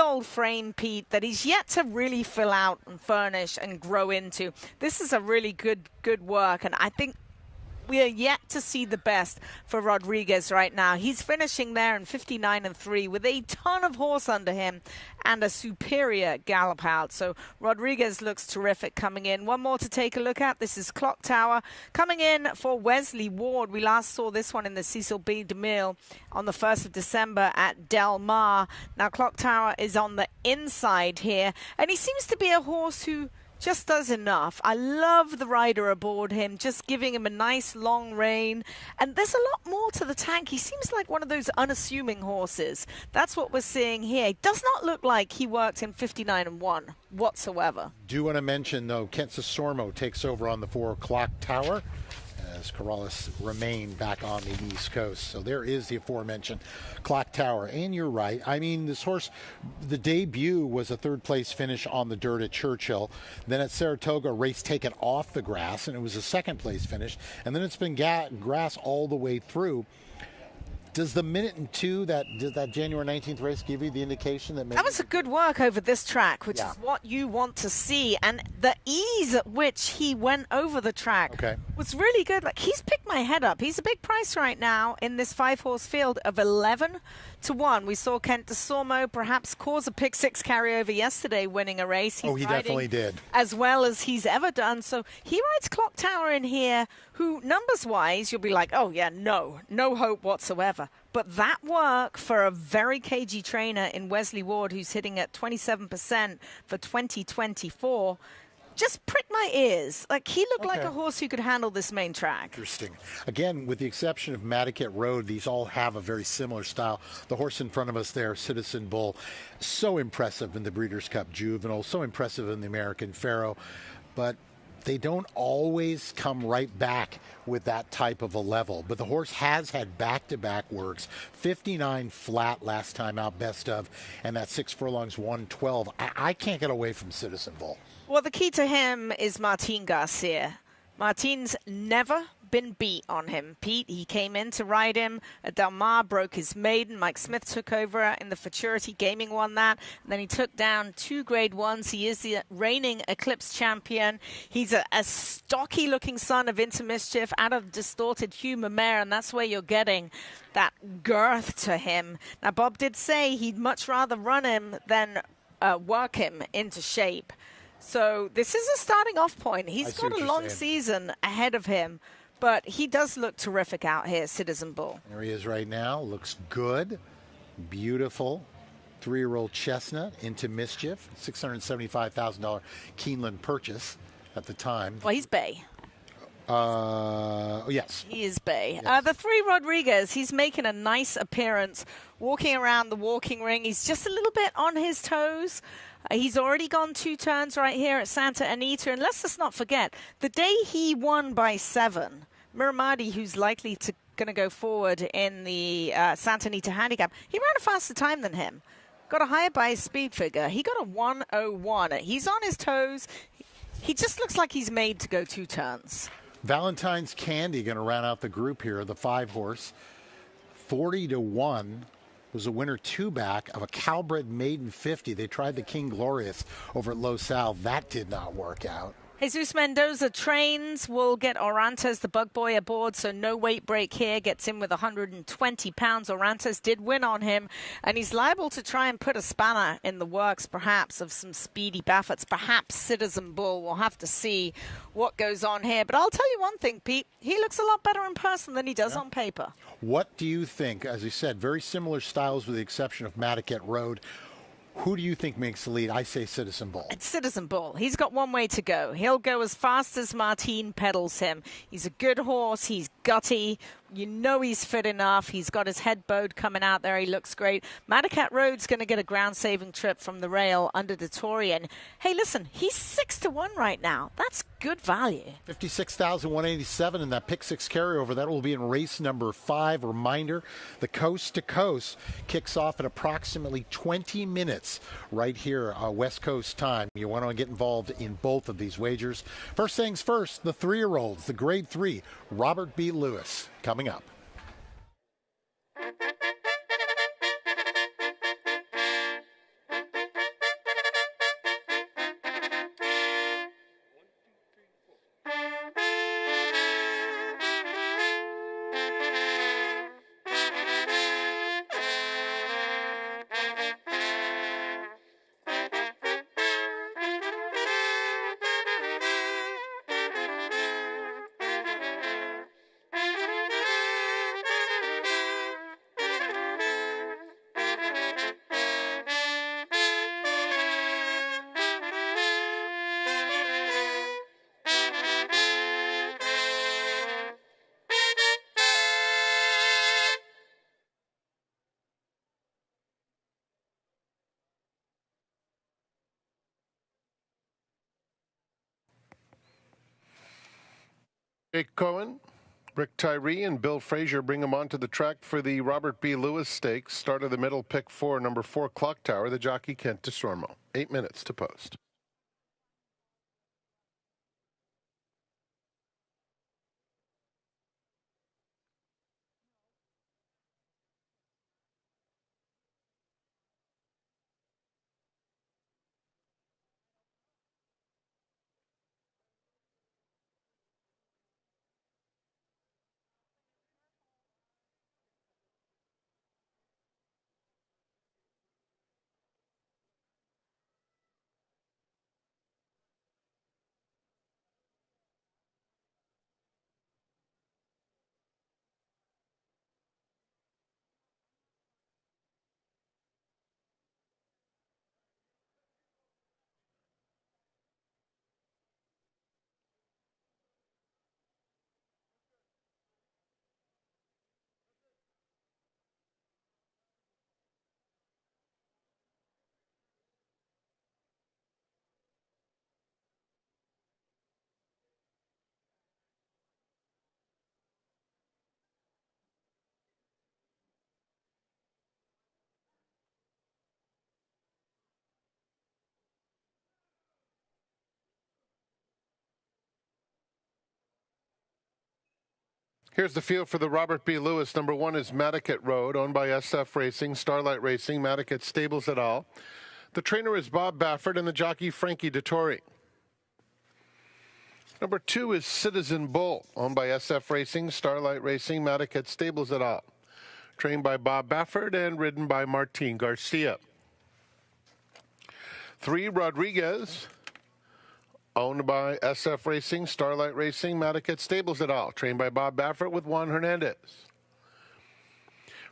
old frame, Pete, that he's yet to really fill out and furnish and grow into. This is a really good work, and I think we are yet to see the best for Rodriguez right now. He's finishing there in 59-3 with a ton of horse under him and a superior gallop out. So Rodriguez looks terrific coming in. One more to take a look at. This is Clock Tower coming in for Wesley Ward. We last saw this one in the Cecil B. DeMille on the 1st of December at Del Mar. Now Clock Tower is on the inside here, and he seems to be a horse who just does enough. I love the rider aboard him, just giving him a nice long rein. And there's a lot more to the tank. He seems like one of those unassuming horses. That's what we're seeing here. It does not look like he worked in 59-1 whatsoever. Do want to mention, though, Kent Sormo takes over on the 4 o'clock tower as Corrales remain back on the East Coast. So there is the aforementioned Clock Tower. And you're right. I mean, this horse, the debut was a 3rd place finish on the dirt at Churchill. Then at Saratoga, race taken off the grass, and it was a 2nd place finish. And then it's been grass all the way through. Does the minute and two that January 19th race give you the indication that maybe that was a good work over this track, which Yeah. is what you want to see, and the ease at which he went over the track was really good. Like, he's picked my head up. He's a big price right now in this 5-horse field of 11-1. We saw Kent DeSormo perhaps cause a pick six carryover yesterday, winning a race. He's he definitely did. As well as he's ever done. So he rides Clock Tower in here, who numbers-wise, you'll be like, oh, yeah, no hope whatsoever. But that work for a very cagey trainer in Wesley Ward, who's hitting at 27% for 2024, just pricked my ears. Like, he looked like a horse who could handle this main track. Interesting. Again, with the exception of Madaket Road, these all have a very similar style. The horse in front of us there, Citizen Bull, so impressive in the Breeders' Cup Juvenile, so impressive in the American Pharaoh, but they don't always come right back with that type of a level. But the horse has had back-to-back works, 59 flat last time out, best of, and that 6 furlongs, 112. I can't get away from Citizen Bull. Well, the key to him is Martin Garcia. Martin's never been beat on him. Pete, he came in to ride him. Del Mar broke his maiden. Mike Smith took over in the Futurity. Gaming won that. And then he took down 2 grade 1s. He is the reigning Eclipse champion. He's a stocky-looking son of Into Mischief out of Distorted Human Mare, and that's where you're getting that girth to him. Now, Bob did say he'd much rather run him than work him into shape. So this is a starting off point. He's got a long season ahead of him, but he does look terrific out here, Citizen Bull. There he is right now. Looks good. Beautiful. 3-year-old chestnut, Into Mischief. $675,000 Keeneland purchase at the time. Well, he's Bay. Yes. He is Bay. Yes. The 3 Rodriguez, he's making a nice appearance, walking around the walking ring. He's just a little bit on his toes. He's already gone 2 turns right here at Santa Anita. And let's just not forget, the day he won by 7, Miramati, who's likely to going to go forward in the Santa Anita handicap, he ran a faster time than him. Got a higher by speed figure. He got a 101. He's on his toes. He just looks like he's made to go 2 turns. Valentine's Candy going to round out the group here, the 5-horse. 40-1. Was a winner 2-back of a Calbred Maiden 50. They tried the King Glorious over at Los Al. That did not work out. Jesus Mendoza trains. Will get Orantes, the bug boy, aboard, so no weight break here. Gets in with 120 pounds. Orantes did win on him, and he's liable to try and put a spanner in the works, perhaps, of some speedy Baffords. Perhaps Citizen Bull. We'll have to see what goes on here. But I'll tell you one thing, Pete. He looks a lot better in person than he does on paper. What do you think? As you said, very similar styles with the exception of Madaket Road. Who do you think makes the lead? I say Citizen Bull. It's Citizen Bull. He's got one way to go. He'll go as fast as Martin pedals him. He's a good horse. He's gutty. You know he's fit enough. He's got his head bowed coming out there. He looks great. Madaket Road's going to get a ground-saving trip from the rail under the Torian. Hey, listen, he's 6-1 right now. That's good value. 56,187 in that pick 6 carryover. That will be in race number 5. Reminder, the Coast to Coast kicks off at approximately 20 minutes right here, West Coast time. You want to get involved in both of these wagers. First things first, the 3-year-olds, the grade 3, Robert B. Lewis, coming up. Jake Cohen, Rick Tyree, and Bill Frazier bring him onto the track for the Robert B. Lewis Stakes. Start of the middle, pick 4, number 4, Clock Tower, the jockey Kent DeSormo. 8 minutes to post. Here's the field for the Robert B. Lewis. Number 1 is Madaket Road, owned by SF Racing, Starlight Racing, Madaket Stables et al. The trainer is Bob Baffert and the jockey Frankie Dettori. Number 2 is Citizen Bull, owned by SF Racing, Starlight Racing, Madaket Stables et al. Trained by Bob Baffert and ridden by Martin Garcia. 3, Rodriguez, owned by SF Racing, Starlight Racing, Madaket Stables et al. Trained by Bob Baffert with Juan Hernandez.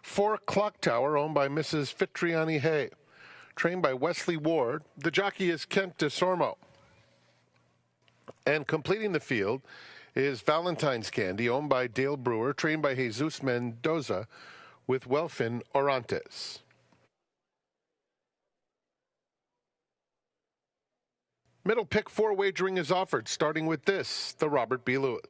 4, Clock Tower, owned by Mrs. Fitriani Hay. Trained by Wesley Ward. The jockey is Kent DeSormo. And completing the field is Valentine's Candy, owned by Dale Brewer. Trained by Jesus Mendoza with Welfin Orantes. Middle pick 4 wagering is offered, starting with this, the Robert B. Lewis.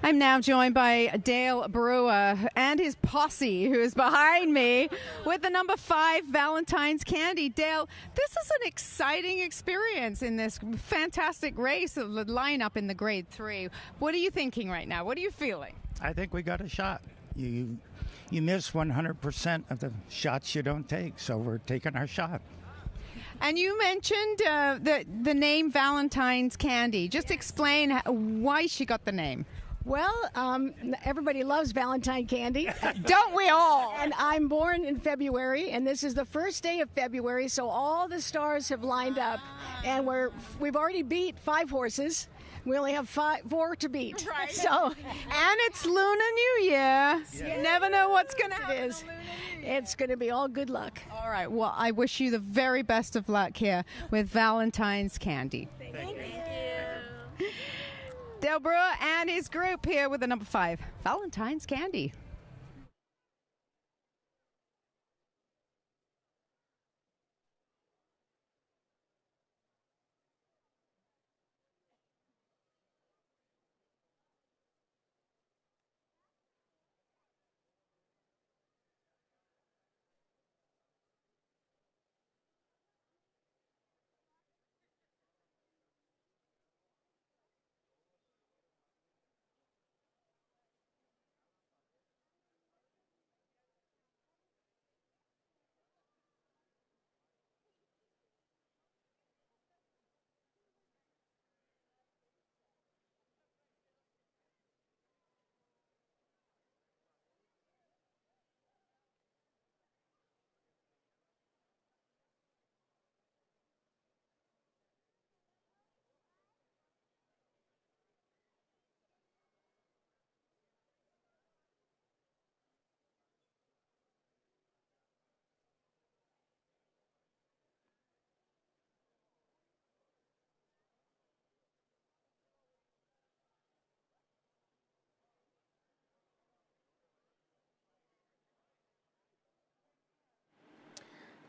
I'm now joined by Dale Brewer and his posse, who is behind me, with the number 5 Valentine's Candy. Dale, this is an exciting experience in this fantastic race of the lineup in the Grade 3. What are you thinking right now? What are you feeling? I think we got a shot. You miss 100% of the shots you don't take, so we're taking our shot. And you mentioned the name Valentine's Candy. Just explain why she got the name. Well, everybody loves Valentine candy. Don't we all? And I'm born in February, and this is the first day of February, so all the stars have lined up. And we've already beat 5 horses. We only have 4 to beat. Right. So, and it's Lunar New Year. Yeah. You never know what's going to happen. It is. It's going to be all good luck. All right. Well, I wish you the very best of luck here with Valentine's Candy. Thank you. Dale Brewer and his group here with the number 5, Valentine's Candy.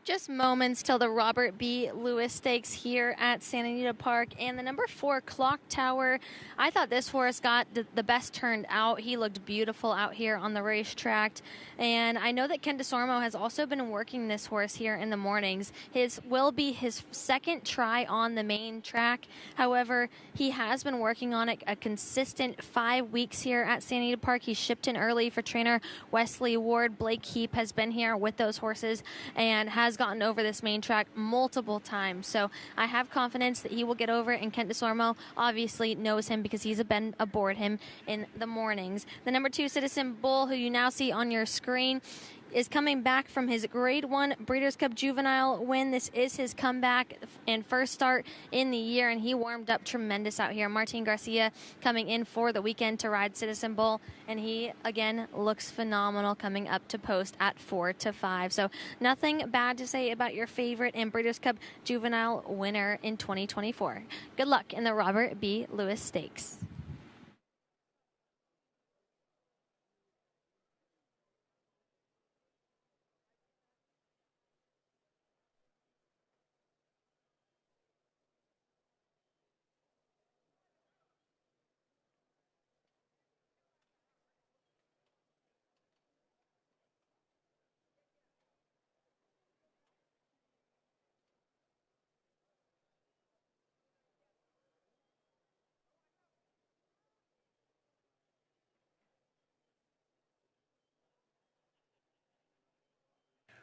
Just moments till the Robert B. Lewis Stakes here at Santa Anita Park. And the number 4, Clock Tower, I thought this horse got the best turned out. He looked beautiful out here on the racetrack. And I know that Ken DeSormo has also been working this horse here in the mornings. His will be his second try on the main track. However, he has been working on it a consistent 5 weeks here at Santa Anita Park. He shipped in early for trainer Wesley Ward. Blake Heap has been here with those horses and has gotten over this main track multiple times. So I have confidence that he will get over it, and Kent DeSormo obviously knows him because he's been aboard him in the mornings. The number 2, Citizen Bull, who you now see on your screen, is coming back from his Grade 1 Breeders' Cup Juvenile win. This is his comeback and first start in the year, and he warmed up tremendous out here. Martin Garcia coming in for the weekend to ride Citizen Bull, and he, again, looks phenomenal coming up to post at 4-5. So nothing bad to say about your favorite and Breeders' Cup Juvenile winner in 2024. Good luck in the Robert B. Lewis Stakes.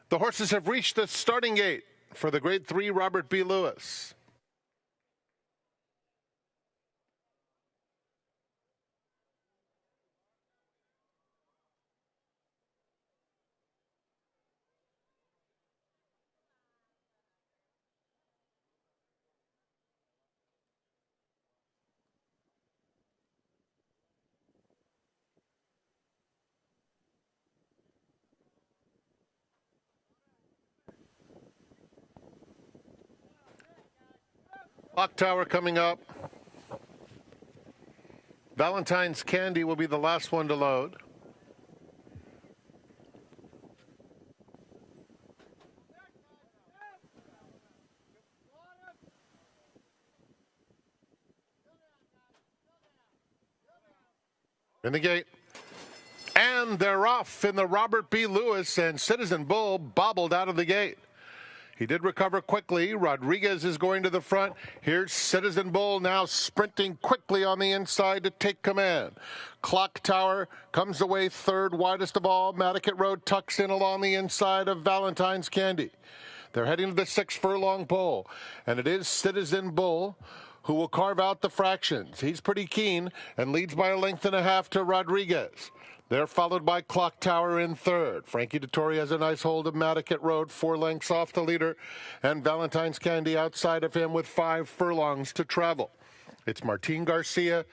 The horses have reached the starting gate for the Grade 3 Robert B. Lewis. Clock Tower coming up. Valentine's Candy will be the last one to load. In the gate. And they're off in the Robert B. Lewis, and Citizen Bull bobbled out of the gate. He did recover quickly. Rodriguez is going to the front. Here's Citizen Bull now sprinting quickly on the inside to take command. Clock Tower comes away third, widest of all. Madaket Road tucks in along the inside of Valentine's Candy. They're heading to the 6 furlong pole, and it is Citizen Bull who will carve out the fractions. He's pretty keen and leads by a length and a half to Rodriguez. They're followed by Clock Tower in third. Frankie Dettori has a nice hold of Madaket Road, 4 lengths off the leader, and Valentine's Candy outside of him with 5 furlongs to travel. It's Martin Garcia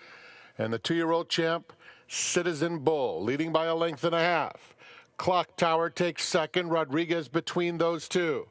and the 2-year-old champ, Citizen Bull, leading by a length and a half. Clock Tower takes second, Rodriguez between those two.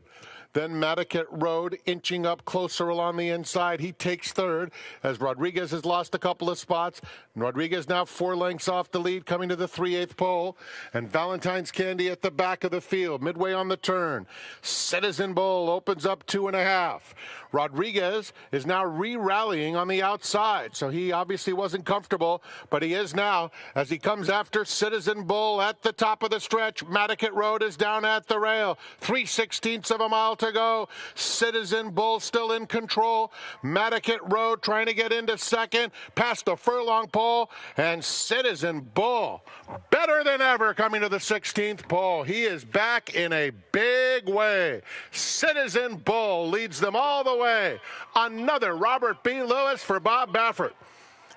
Then Madaket Road inching up closer along the inside. He takes third as Rodriguez has lost a couple of spots. Rodriguez now 4 lengths off the lead, coming to the 3/8 pole. And Valentine's Candy at the back of the field, midway on the turn. Citizen Bull opens up 2.5. Rodriguez is now re-rallying on the outside, so he obviously wasn't comfortable, but he is now as he comes after Citizen Bull at the top of the stretch. Madaket Road is down at the rail. 3/16 of a mile to go. Citizen Bull still in control. Madaket Road trying to get into second, past the furlong pole, and Citizen Bull better than ever coming to the 16th pole. He is back in a big way. Citizen Bull leads them all the way. Another Robert B. Lewis for Bob Baffert.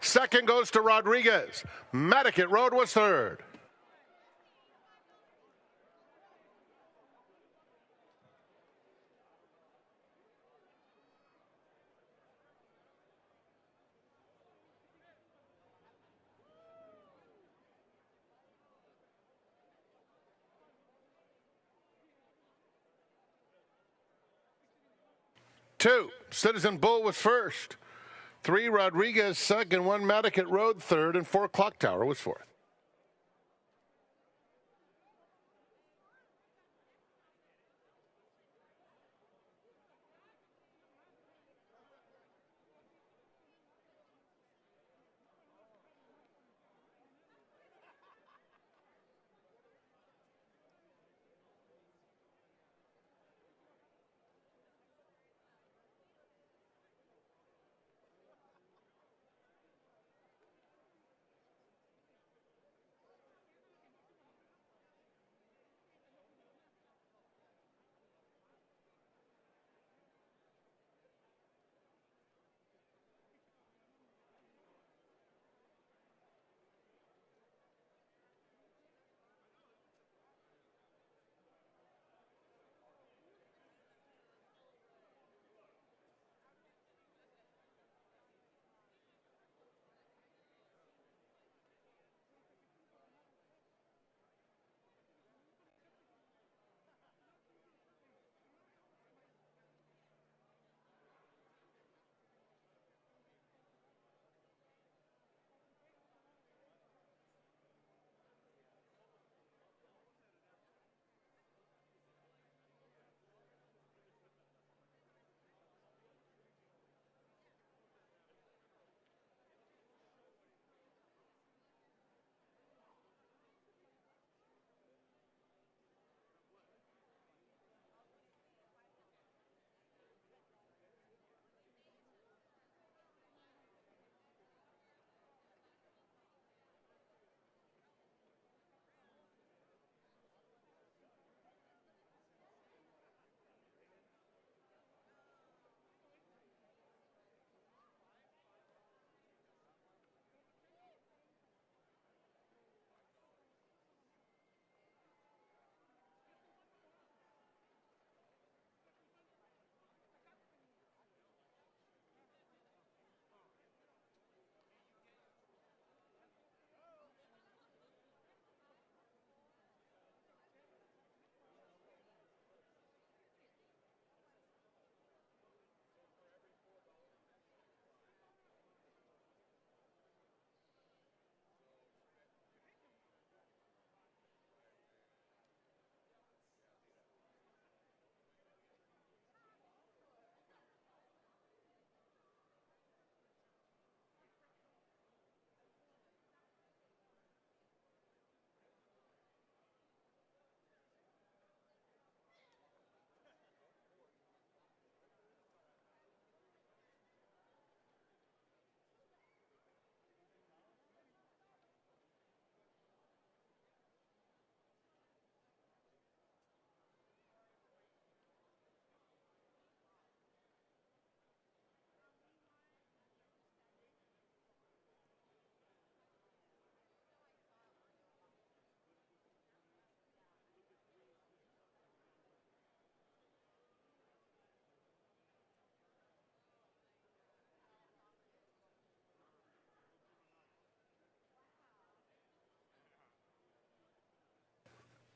Second goes to Rodriguez. Madaket Road was third. Two, Citizen Bull was first. 3, Rodriguez second. 1, Madaket Road third. And 4, Clock Tower was fourth.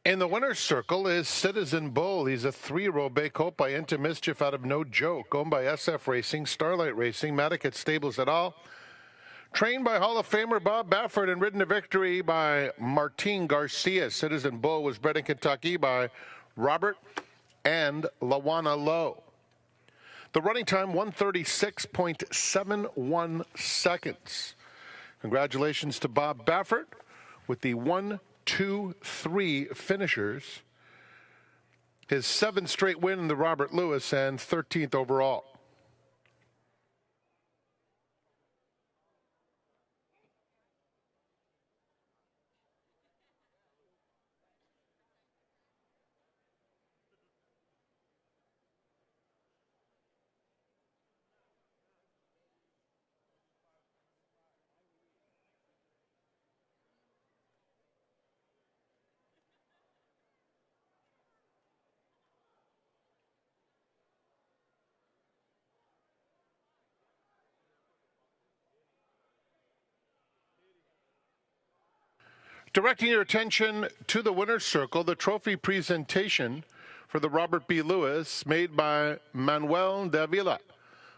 In the winner's circle is Citizen Bull. He's a 3-year-old bay colt by Into Mischief out of No Joke, owned by SF Racing, Starlight Racing, Madaket Stables et al. Trained by Hall of Famer Bob Baffert and ridden to victory by Martin Garcia. Citizen Bull was bred in Kentucky by Robert and Lawana Lowe. The running time, 1:36.71 seconds. Congratulations to Bob Baffert with the 1, 2, 3 finishers. His 7th straight win in the Robert Lewis and 13th overall. Directing your attention to the winner's circle, the trophy presentation for the Robert B. Lewis, made by Manuel de Avila,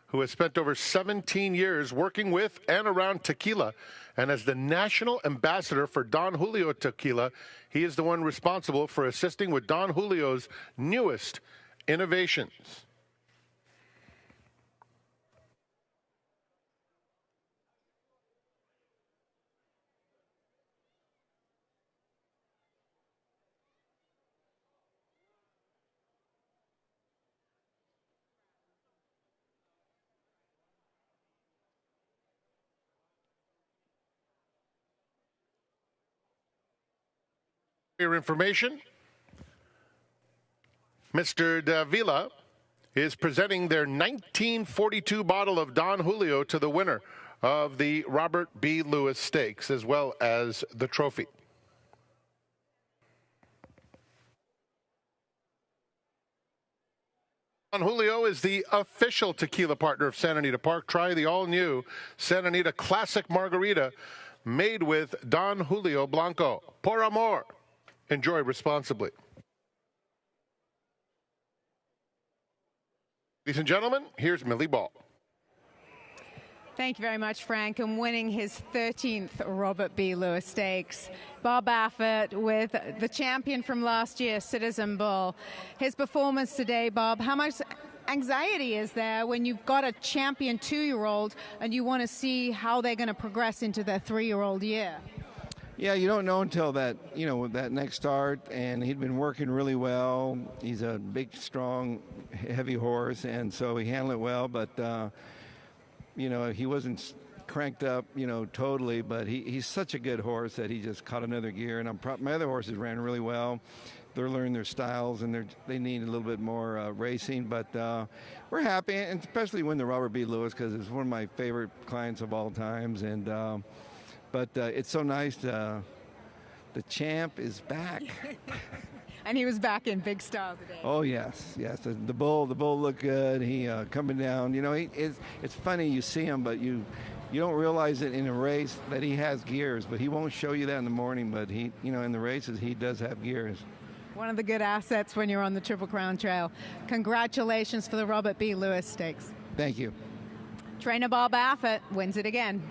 who has spent over 17 years working with and around tequila, and as the national ambassador for Don Julio Tequila, he is the one responsible for assisting with Don Julio's newest innovations. Your information, Mr. Davila is presenting their 1942 bottle of Don Julio to the winner of the Robert B. Lewis Stakes, as well as the trophy. Don Julio is the official tequila partner of Santa Anita Park. Try the all-new Santa Anita Classic Margarita made with Don Julio Blanco. Por amor. Enjoy responsibly. Ladies and gentlemen, here's Millie Ball. Thank you very much, Frank. And winning his 13th Robert B. Lewis Stakes, Bob Baffert with the champion from last year, Citizen Bull. His performance today, Bob, how much anxiety is there when you've got a champion 2-year-old and you want to see how they're going to progress into their 3-year-old year? Yeah, you don't know until that, that next start, and he'd been working really well. He's a big, strong, heavy horse, and so he handled it well, but, he wasn't cranked up, totally, but he's such a good horse that he just caught another gear, and my other horses ran really well. They're learning their styles, and they need a little bit more racing, but we're happy, and especially win the Robert B. Lewis, because it's one of my favorite clients of all times, and but it's so nice. The champ is back. And he was back in big style today. Oh, yes. The bull looked good. He coming down. It's funny, you see him, but you don't realize it in a race that he has gears, but he won't show you that in the morning, but he, in the races, he does have gears. One of the good assets when you're on the Triple Crown Trail. Congratulations for the Robert B. Lewis Stakes. Thank you. Trainer Bob Baffert wins it again.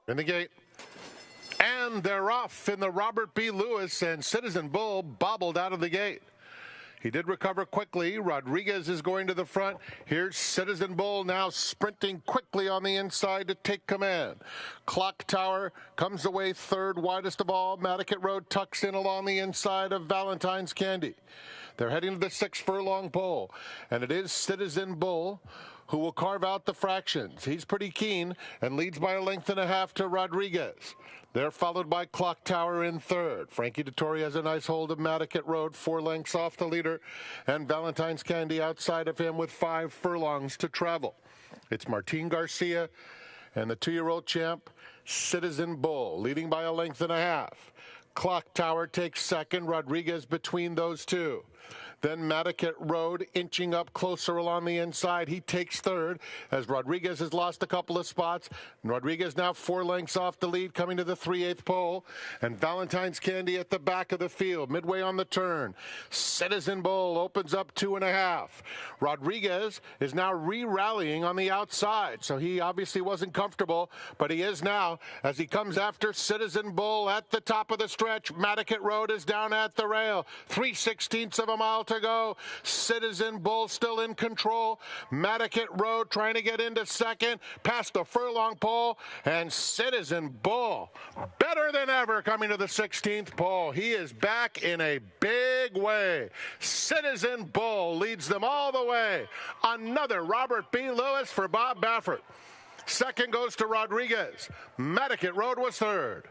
In the gate. And they're off in the Robert B. Lewis, and Citizen Bull bobbled out of the gate. He did recover quickly. Rodriguez is going to the front. Here's Citizen Bull now sprinting quickly on the inside to take command. Clock Tower comes away third, widest of all. Matticat Road tucks in along the inside of Valentine's Candy. They're heading to the 6 furlong pole, and it is Citizen Bull who will carve out the fractions. He's pretty keen and leads by a length and a half to Rodriguez. They're followed by Clock Tower in third. Frankie Dettori has a nice hold of Matticat Road, 4 lengths off the leader, and Valentine's Candy outside of him with 5 furlongs to travel. It's Martin Garcia and the 2-year-old champ, Citizen Bull, leading by a length and a half. Clock Tower takes second, Rodriguez between those two. Then Matticat Road inching up closer along the inside. He takes third as Rodriguez has lost a couple of spots. And Rodriguez now 4 lengths off the lead coming to the 3/8 pole. And Valentine's Candy at the back of the field, midway on the turn. Citizen Bull opens up 2.5. Rodriguez is now re-rallying on the outside. So he obviously wasn't comfortable, but he is now as he comes after Citizen Bull at the top of the stretch. Matticat Road is down at the rail. 3/16 of a mile to go. Citizen Bull still in control. Matticat Road trying to get into second, past the furlong pole, and Citizen Bull better than ever coming to the 16th pole. He is back in a big way. Citizen Bull leads them all the way. Another Robert B. Lewis for Bob Baffert. Second goes to Rodriguez. Matticat Road was third.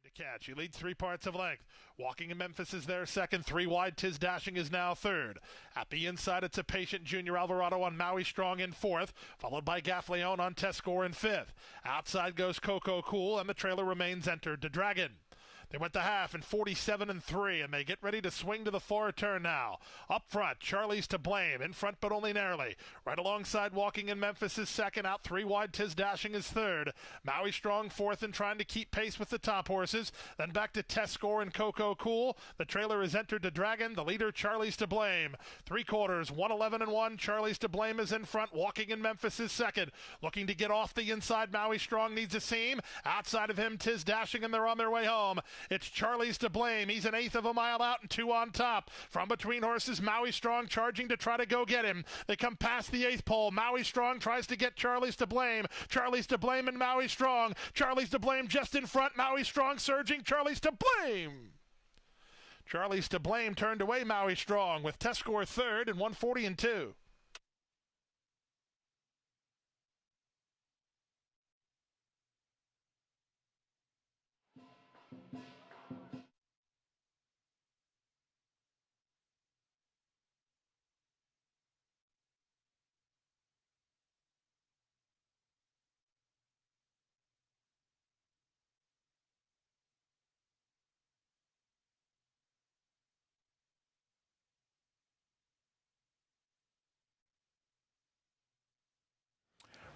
To catch. He leads 3 parts of length. Walking in Memphis is there second. 3 wide. Tiz Dashing is now third. At the inside, it's a Patient Junior Alvarado on Maui Strong in fourth, followed by Gaffleon on Tescore in fifth. Outside goes Coco Cool, and the trailer remains entered to Dragon. They went the half in 47-3, and they get ready to swing to the far turn now. Up front, Charlie's to blame. In front, but only narrowly. Right alongside, Walking in Memphis is second. Out 3 wide, Tiz Dashing is third. Maui Strong fourth and trying to keep pace with the top horses. Then back to Tescore and Coco Cool. The trailer is entered to Dragon. The leader, Charlie's to blame. 3/4, 1:11-1. Charlie's to blame is in front. Walking in Memphis is second. Looking to get off the inside. Maui Strong needs a seam. Outside of him, Tiz Dashing, and they're on their way home. It's Charlie's to blame. He's 1/8 of a mile out and 2 on top. From between horses, Maui Strong charging to try to go get him. They come past the 8th pole. Maui Strong tries to get Charlie's to blame. Charlie's to blame and Maui Strong. Charlie's to blame just in front. Maui Strong surging. Charlie's to blame. Charlie's to blame turned away Maui Strong with Tescore third and 140-2.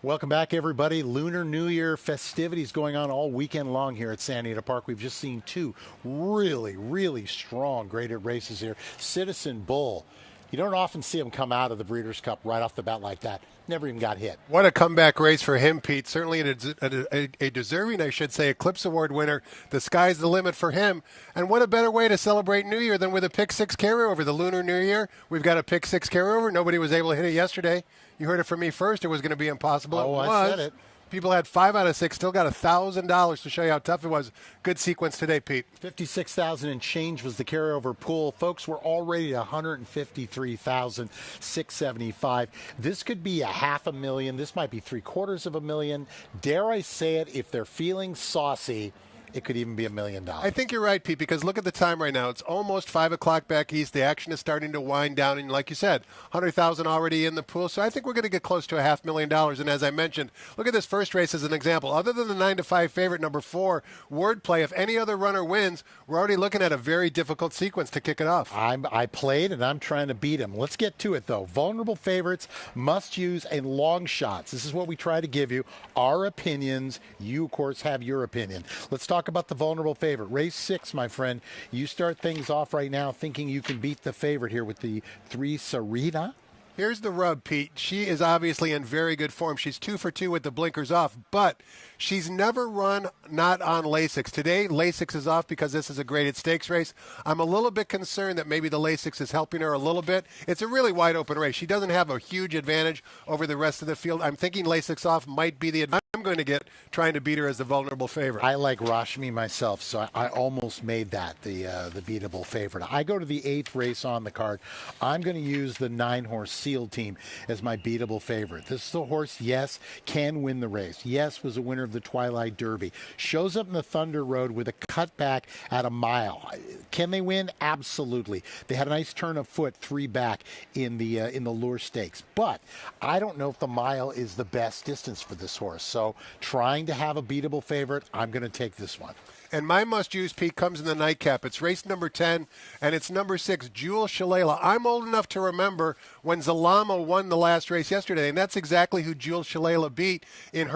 Welcome back, everybody. Lunar New Year festivities going on all weekend long here at Santa Anita Park. We've just seen two really strong graded races here. Citizen Bull. You don't often see him come out of the Breeders' Cup right off the bat like that. Never even got hit. What a comeback race for him, Pete. Certainly a deserving, I should say, Eclipse Award winner. The sky's the limit for him. And what a better way to celebrate New Year than with a pick six carryover. The Lunar New Year, we've got a pick six carryover. Nobody was able to hit it yesterday. You heard it from me first. It was going to be impossible. Oh, it was. I said it. People had 5 out of 6, still got $1,000 to show you how tough it was. Good sequence today, Pete. 56,000 and change was the carryover pool. Folks, we're already at 153,675. This could be $500,000. This might be $750,000. Dare I say it, if they're feeling saucy, it could even be $1 million. I think you're right, Pete, because look at the time right now. It's almost 5 o'clock back east. The action is starting to wind down. And like you said, 100,000 already in the pool. So I think we're going to get close to $500,000. And as I mentioned, look at this first race as an example. Other than the 9-5 favorite, number 4, Wordplay, if any other runner wins, we're already looking at a very difficult sequence to kick it off. I played, and I'm trying to beat him. Let's get to it, though. Vulnerable favorites, must use, and long shots. This is what we try to give you. Our opinions. You, of course, have your opinion. Let's talk about the vulnerable favorite. Race 6, my friend. You start things off right now thinking you can beat the favorite here with the 3 Sarita. Here's the rub, Pete. She is obviously in very good form. She's 2 for 2 with the blinkers off, but she's never run not on Lasix. Today, Lasix is off because this is a graded stakes race. I'm a little bit concerned that maybe the Lasix is helping her a little bit. It's a really wide open race. She doesn't have a huge advantage over the rest of the field. I'm thinking Lasix off might be the advantage I'm going to get trying to beat her as the vulnerable favorite. I like Rashmi myself, so I almost made that the beatable favorite. I go to the 8th race on the card. I'm going to use the 9-horse Seal Team as my beatable favorite. This is a horse, yes, can win the race. Yes, was a winner of the Twilight Derby. Shows up in the Thunder Road with a cutback at a mile. Can they win? Absolutely. They had a nice turn of foot 3 back in the Lure Stakes. But I don't know if the mile is the best distance for this horse. So trying to have a beatable favorite, I'm going to take this one. And my must-use, Pete, comes in the nightcap. It's race number 10, and it's number 6, Jewel Shalala. I'm old enough to remember when Zalamo won the last race yesterday, and that's exactly who Jewel Shalala beat in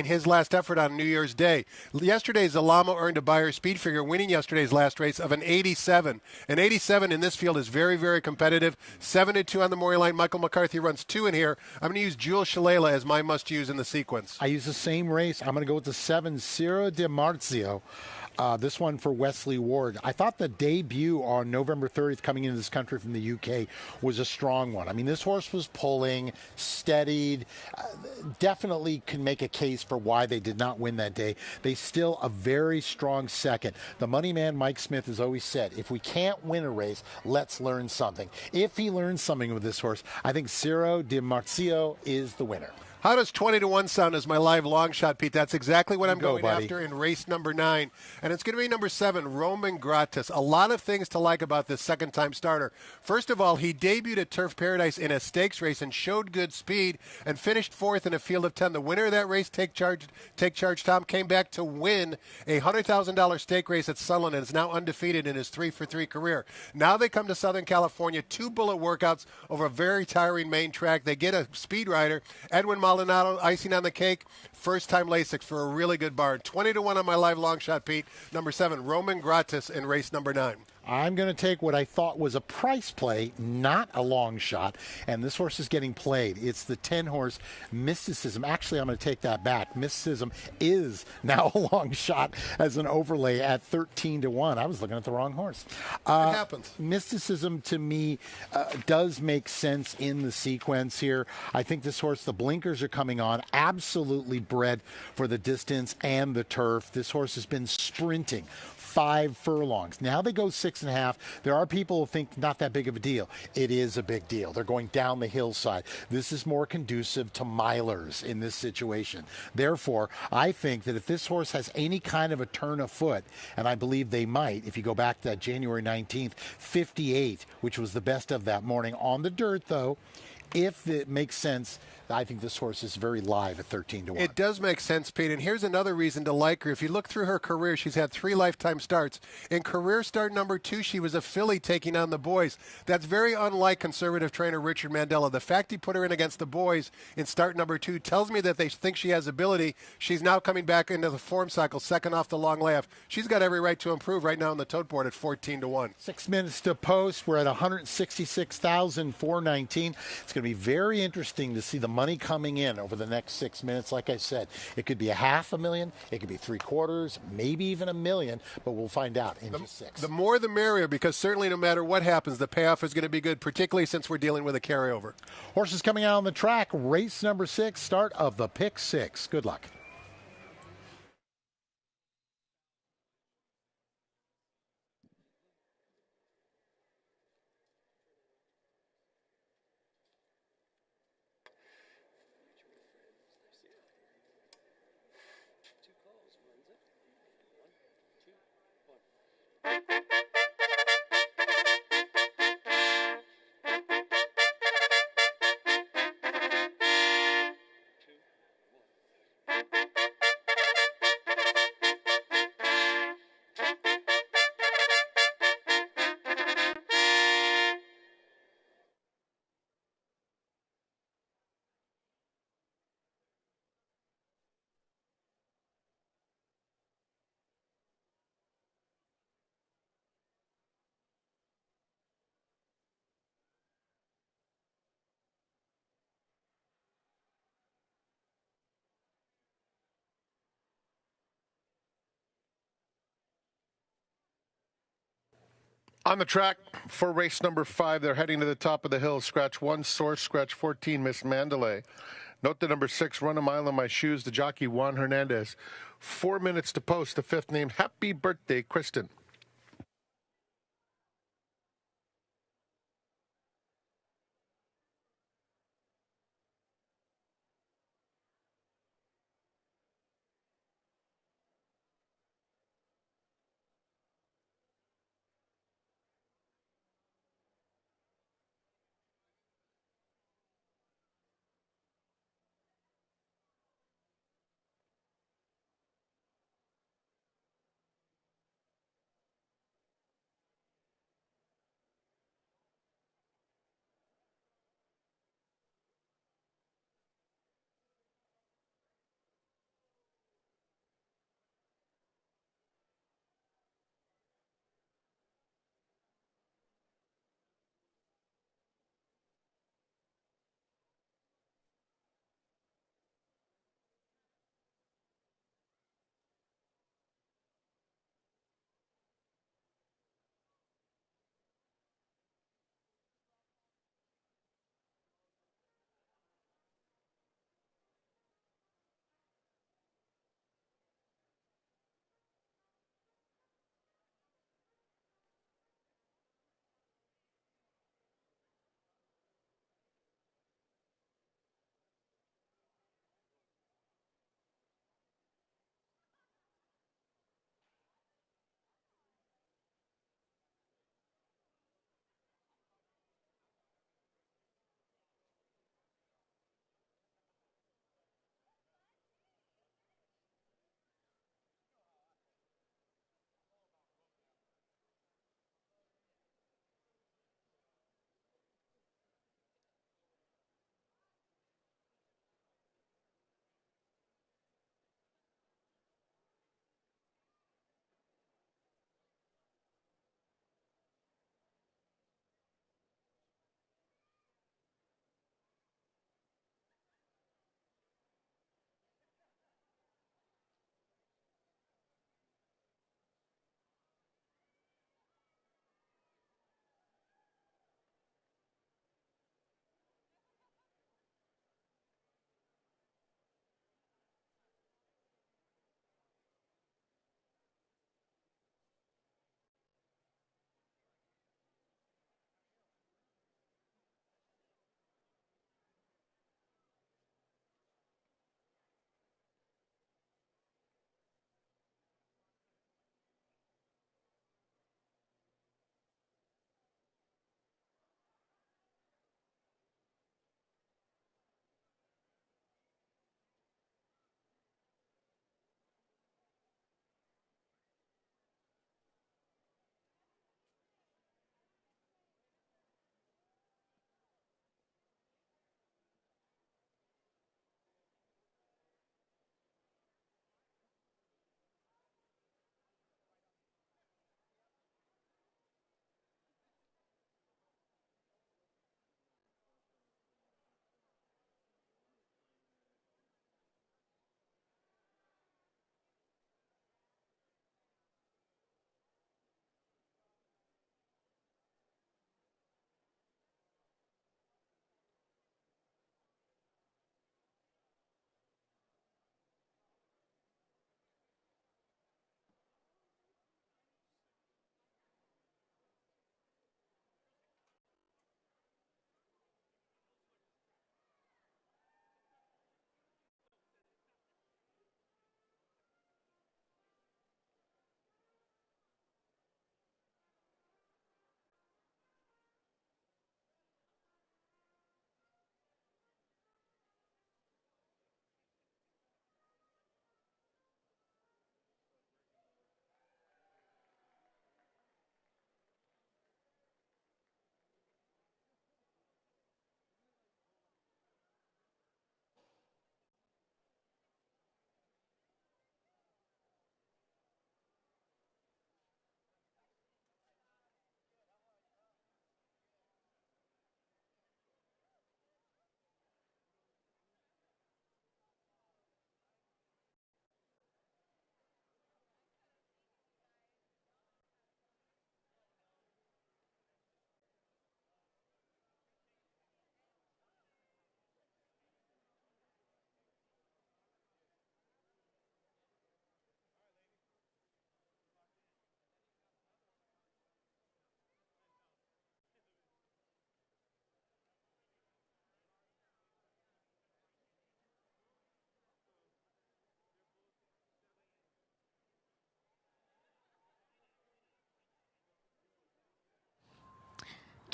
his last effort on New Year's Day. Yesterday, Zalamo earned a Beyer speed figure, winning yesterday's last race of an 87. An 87 in this field is very, very competitive. 7-2 on the Maury line. Michael McCarthy runs 2 in here. I'm going to use Jewel Shalala as my must-use in the sequence. I use the same race. I'm going to go with the 7, Ciro Di Marzio. This one for Wesley Ward. I thought the debut on November 30th coming into this country from the UK was a strong one. I mean, this horse was pulling, steadied, definitely can make a case for why they did not win that day. They still a very strong second. The money man Mike Smith has always said, if we can't win a race, let's learn something. If he learns something with this horse, I think Ciro Di Marzio is the winner. How does 20-1 sound as my live long shot, Pete? That's exactly what I'm going after in race number 9. And it's going to be number 7, Roman Gratis. A lot of things to like about this second-time starter. First of all, he debuted at Turf Paradise in a stakes race and showed good speed and finished 4th in a field of 10. The winner of that race, Take Charge Tom, came back to win a $100,000 stake race at Sunland and is now undefeated in his 3-for-3 career. Now they come to Southern California, 2 bullet workouts over a very tiring main track. They get a speed rider, Edwin Maldonado, icing on the cake. First-time Lasix for a really good barn. 20-1 on my live long shot, Pete. Number 7, Roman Gratis in race number 9. I'm going to take what I thought was a price play, not a long shot, and this horse is getting played. It's the 10-horse Mysticism. Actually, I'm going to take that back. Mysticism is now a long shot as an overlay at 13-1. I was looking at the wrong horse. It happens. Mysticism, to me, does make sense in the sequence here. I think this horse, the blinkers are coming on, absolutely bred for the distance and the turf. This horse has been sprinting 5 furlongs. Now they go 6.5. There are people who think not that big of a deal. It is a big deal. They're going down the hillside. This is more conducive to milers in this situation. Therefore, I think that if this horse has any kind of a turn of foot, and I believe they might, if you go back to that January 19th, 58, which was the best of that morning on the dirt, though, if it makes sense, I think this horse is very live at 13-1. It does make sense, Pete. And here's another reason to like her. If you look through her career, she's had 3 lifetime starts. In career start number 2, she was a filly taking on the boys. That's very unlike conservative trainer Richard Mandela. The fact he put her in against the boys in start number 2 tells me that they think she has ability. She's now coming back into the form cycle, second off the long layoff. She's got every right to improve right now on the tote board at 14-1. 6 minutes to post. We're at 166,419. It's going to be very interesting to see the money coming in over the next 6 minutes. Like I said, it could be $500,000, it could be 3/4, maybe even $1 million, but we'll find out in just 6. The more the merrier, because certainly no matter what happens, the payoff is going to be good, particularly since we're dealing with a carryover. Horses coming out on the track. Race number 6, start of the pick 6. Good luck. On the track for race number 5, they're heading to the top of the hill. Scratch 1, Source. Scratch 14, Miss Mandalay. Note the number 6, Run a Mile in My Shoes, the jockey Juan Hernandez. 4 minutes to post, the 5th named Happy Birthday, Kristen.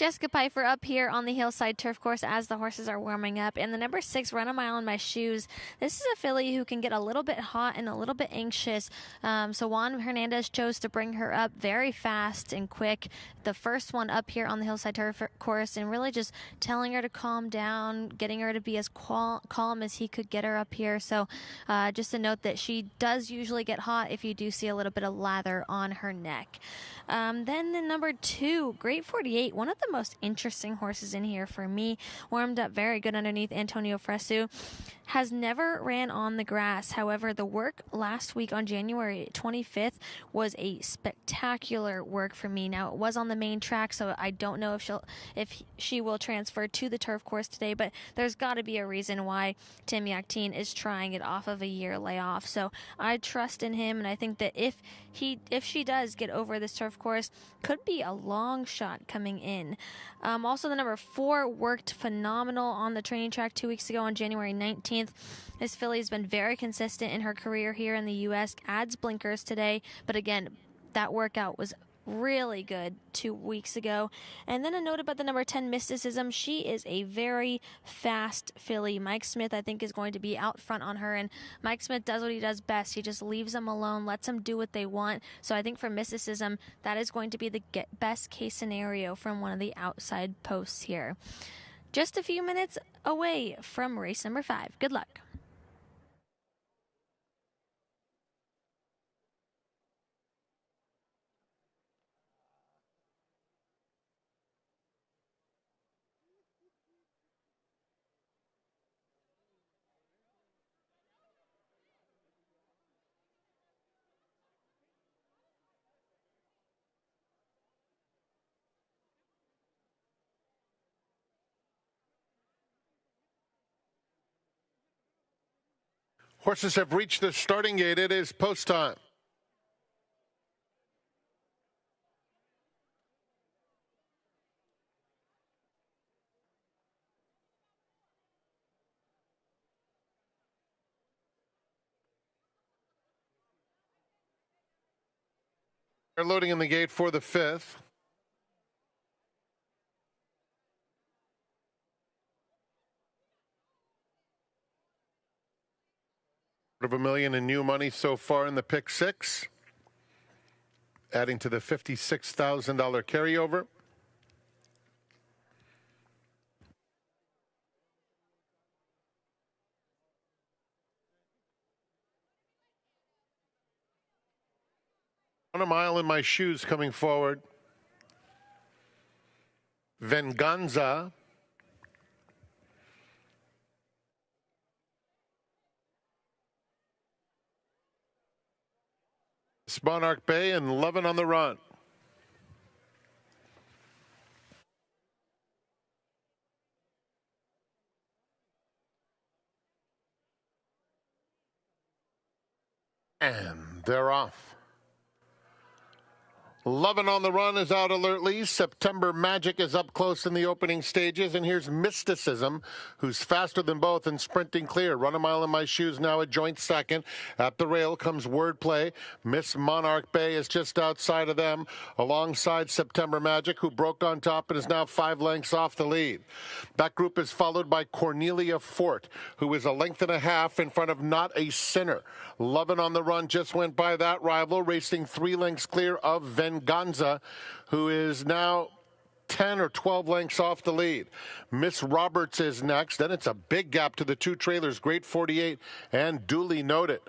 Jessica Pfeiffer up here on the Hillside Turf Course as the horses are warming up. And the number 6, Run a Mile in My Shoes. This is a filly who can get a little bit hot and a little bit anxious. So Juan Hernandez chose to bring her up very fast and quick. The first one up here on the Hillside Turf Course, and really just telling her to calm down, getting her to be as calm as he could get her up here. So just a note that she does usually get hot if you do see a little bit of lather on her neck. Then the number 2, Great 48, one of the most interesting horses in here for me. Warmed up very good underneath Antonio Fresu. Has never ran on the grass. However, the work last week on January 25th was a spectacular work for me. Now, it was on the main track, so I don't know if she will transfer to the turf course today, but there's got to be a reason why Tim Yakteen is trying it off of a year layoff. So I trust in him, and I think that if she does get over this turf course, could be a long shot coming in. Also, the number 4 worked phenomenal on the training track 2 weeks ago on January 19th. This filly has been very consistent in her career here in the U.S. Adds blinkers today, but again, that workout was really good 2 weeks ago. And then a note about the number 10, Mysticism. She is a very fast filly. Mike Smith, I think, is going to be out front on her, and Mike Smith does what he does best. He just leaves them alone, lets them do what they want. So I think for Mysticism, that is going to be the best case scenario from one of the outside posts here. Just a few minutes away from race number 5. Good luck. Horses have reached the starting gate. It is post time. They're loading in the gate for the 5th. $250,000 in new money so far in the pick 6, adding to the $56,000 carryover. On a Mile in My Shoes coming forward. Venganza. Monarch Bay and Lovin' on the Run. And they're off. Lovin' on the Run is out alertly. September Magic is up close in the opening stages. And here's Mysticism, who's faster than both and sprinting clear. Run a Mile in My Shoes now a joint second. At the rail comes Wordplay. Miss Monarch Bay is just outside of them, alongside September Magic, who broke on top and is now 5 lengths off the lead. That group is followed by Cornelia Fort, who is a length and a half in front of Not a Sinner. Lovin' on the Run just went by that rival, racing 3 lengths clear of Venganza, who is now 10 or 12 lengths off the lead. Miss Roberts is next. Then it's a big gap to the 2 trailers, Great 48 and Duly Noted.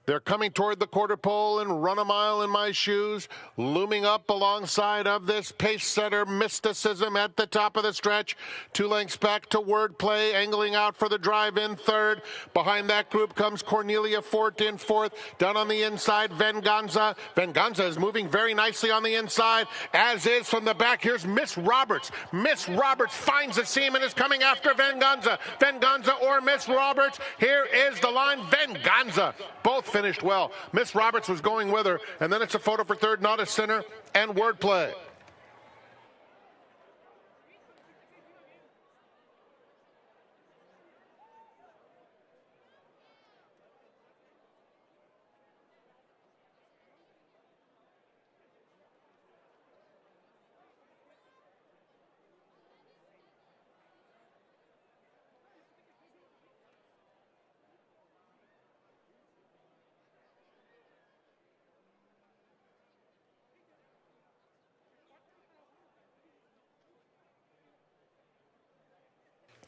They're coming toward the quarter pole and Run a Mile in My Shoes, looming up alongside of this pace setter Mysticism at the top of the stretch. 2 lengths back to Wordplay, angling out for the drive in third. Behind that group comes Cornelia Fort in fourth. Down on the inside, Venganza. Venganza is moving very nicely on the inside, as is from the back. Here's Miss Roberts. Miss Roberts finds the seam and is coming after Venganza. Venganza or Miss Roberts. Here is the line. Venganza. Both finished well. Miss Roberts was going with her, and then it's a photo for third, Not a Sinner, and Wordplay.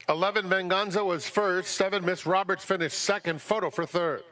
11, Venganza was first. 7, Miss Roberts finished second. Photo for third.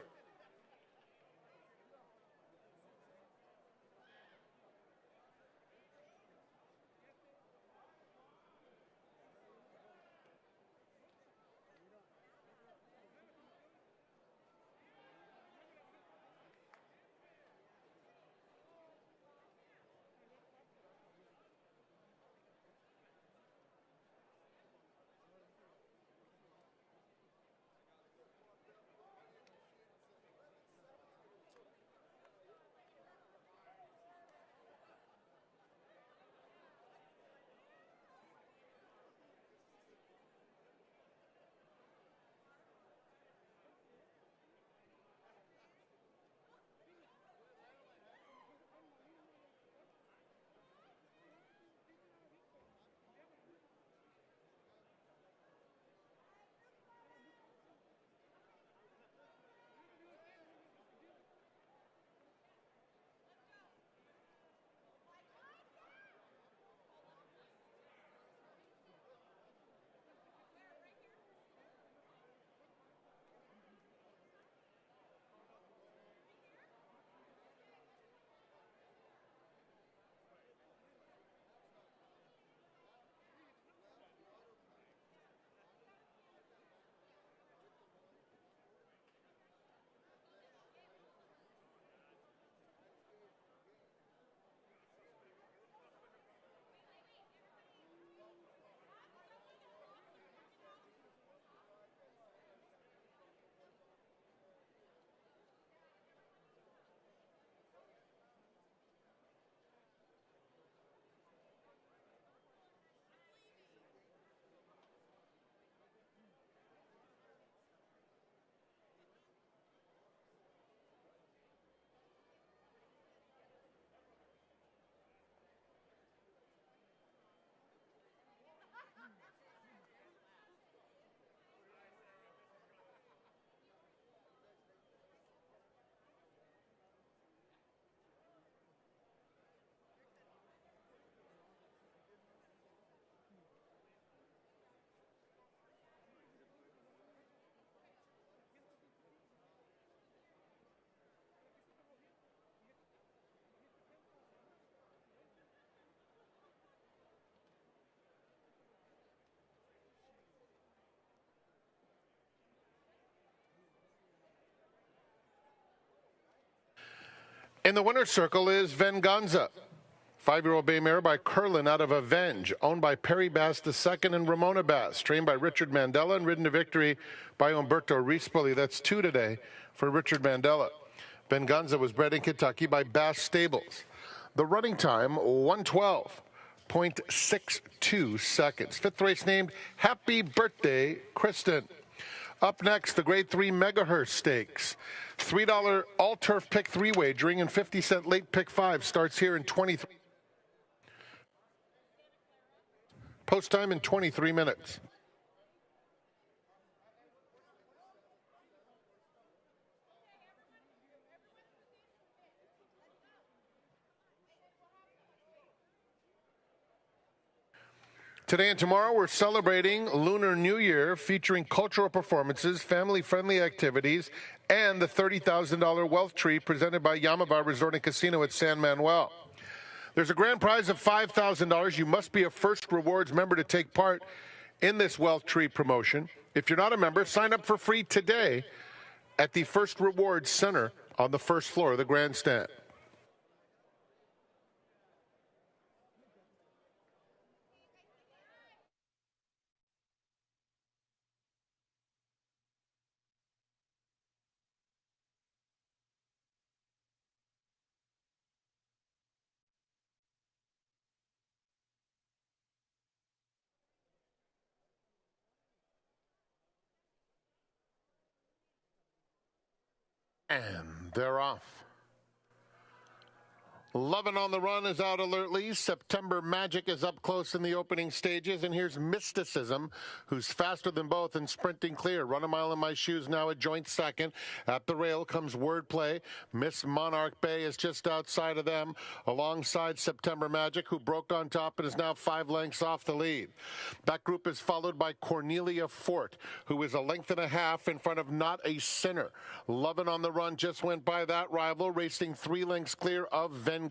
In the winner's circle is Venganza. 5-year-old bay mare by Curlin out of Avenge, owned by Perry Bass II and Ramona Bass, trained by Richard Mandela and ridden to victory by Umberto Rispoli. That's 2 today for Richard Mandela. Venganza was bred in Kentucky by Bass Stables. The running time, 1:12.62 seconds. 5th race named Happy Birthday, Kristen. Up next, the Grade 3 Megahertz Stakes. $3 all-turf pick 3 wagering and 50-cent late pick 5 starts here in 23. Post time in 23 minutes. Today and tomorrow, we're celebrating Lunar New Year, featuring cultural performances, family-friendly activities, and the $30,000 wealth tree presented by Yamava Resort and Casino at San Manuel. There's a grand prize of $5,000. You must be a First Rewards member to take part in this wealth tree promotion. If you're not a member, sign up for free today at the First Rewards Center on the first floor of the grandstand. And they're off. Lovin' on the Run is out alertly. September Magic is up close in the opening stages. And here's Mysticism, who's faster than both and sprinting clear. Run a Mile in My Shoes now a joint second. At the rail comes Wordplay. Miss Monarch Bay is just outside of them, alongside September Magic, who broke on top and is now 5 lengths off the lead. That group is followed by Cornelia Fort, who is a length and a half in front of Not a Sinner. Lovin' on the Run just went by that rival, racing 3 lengths clear of Venga.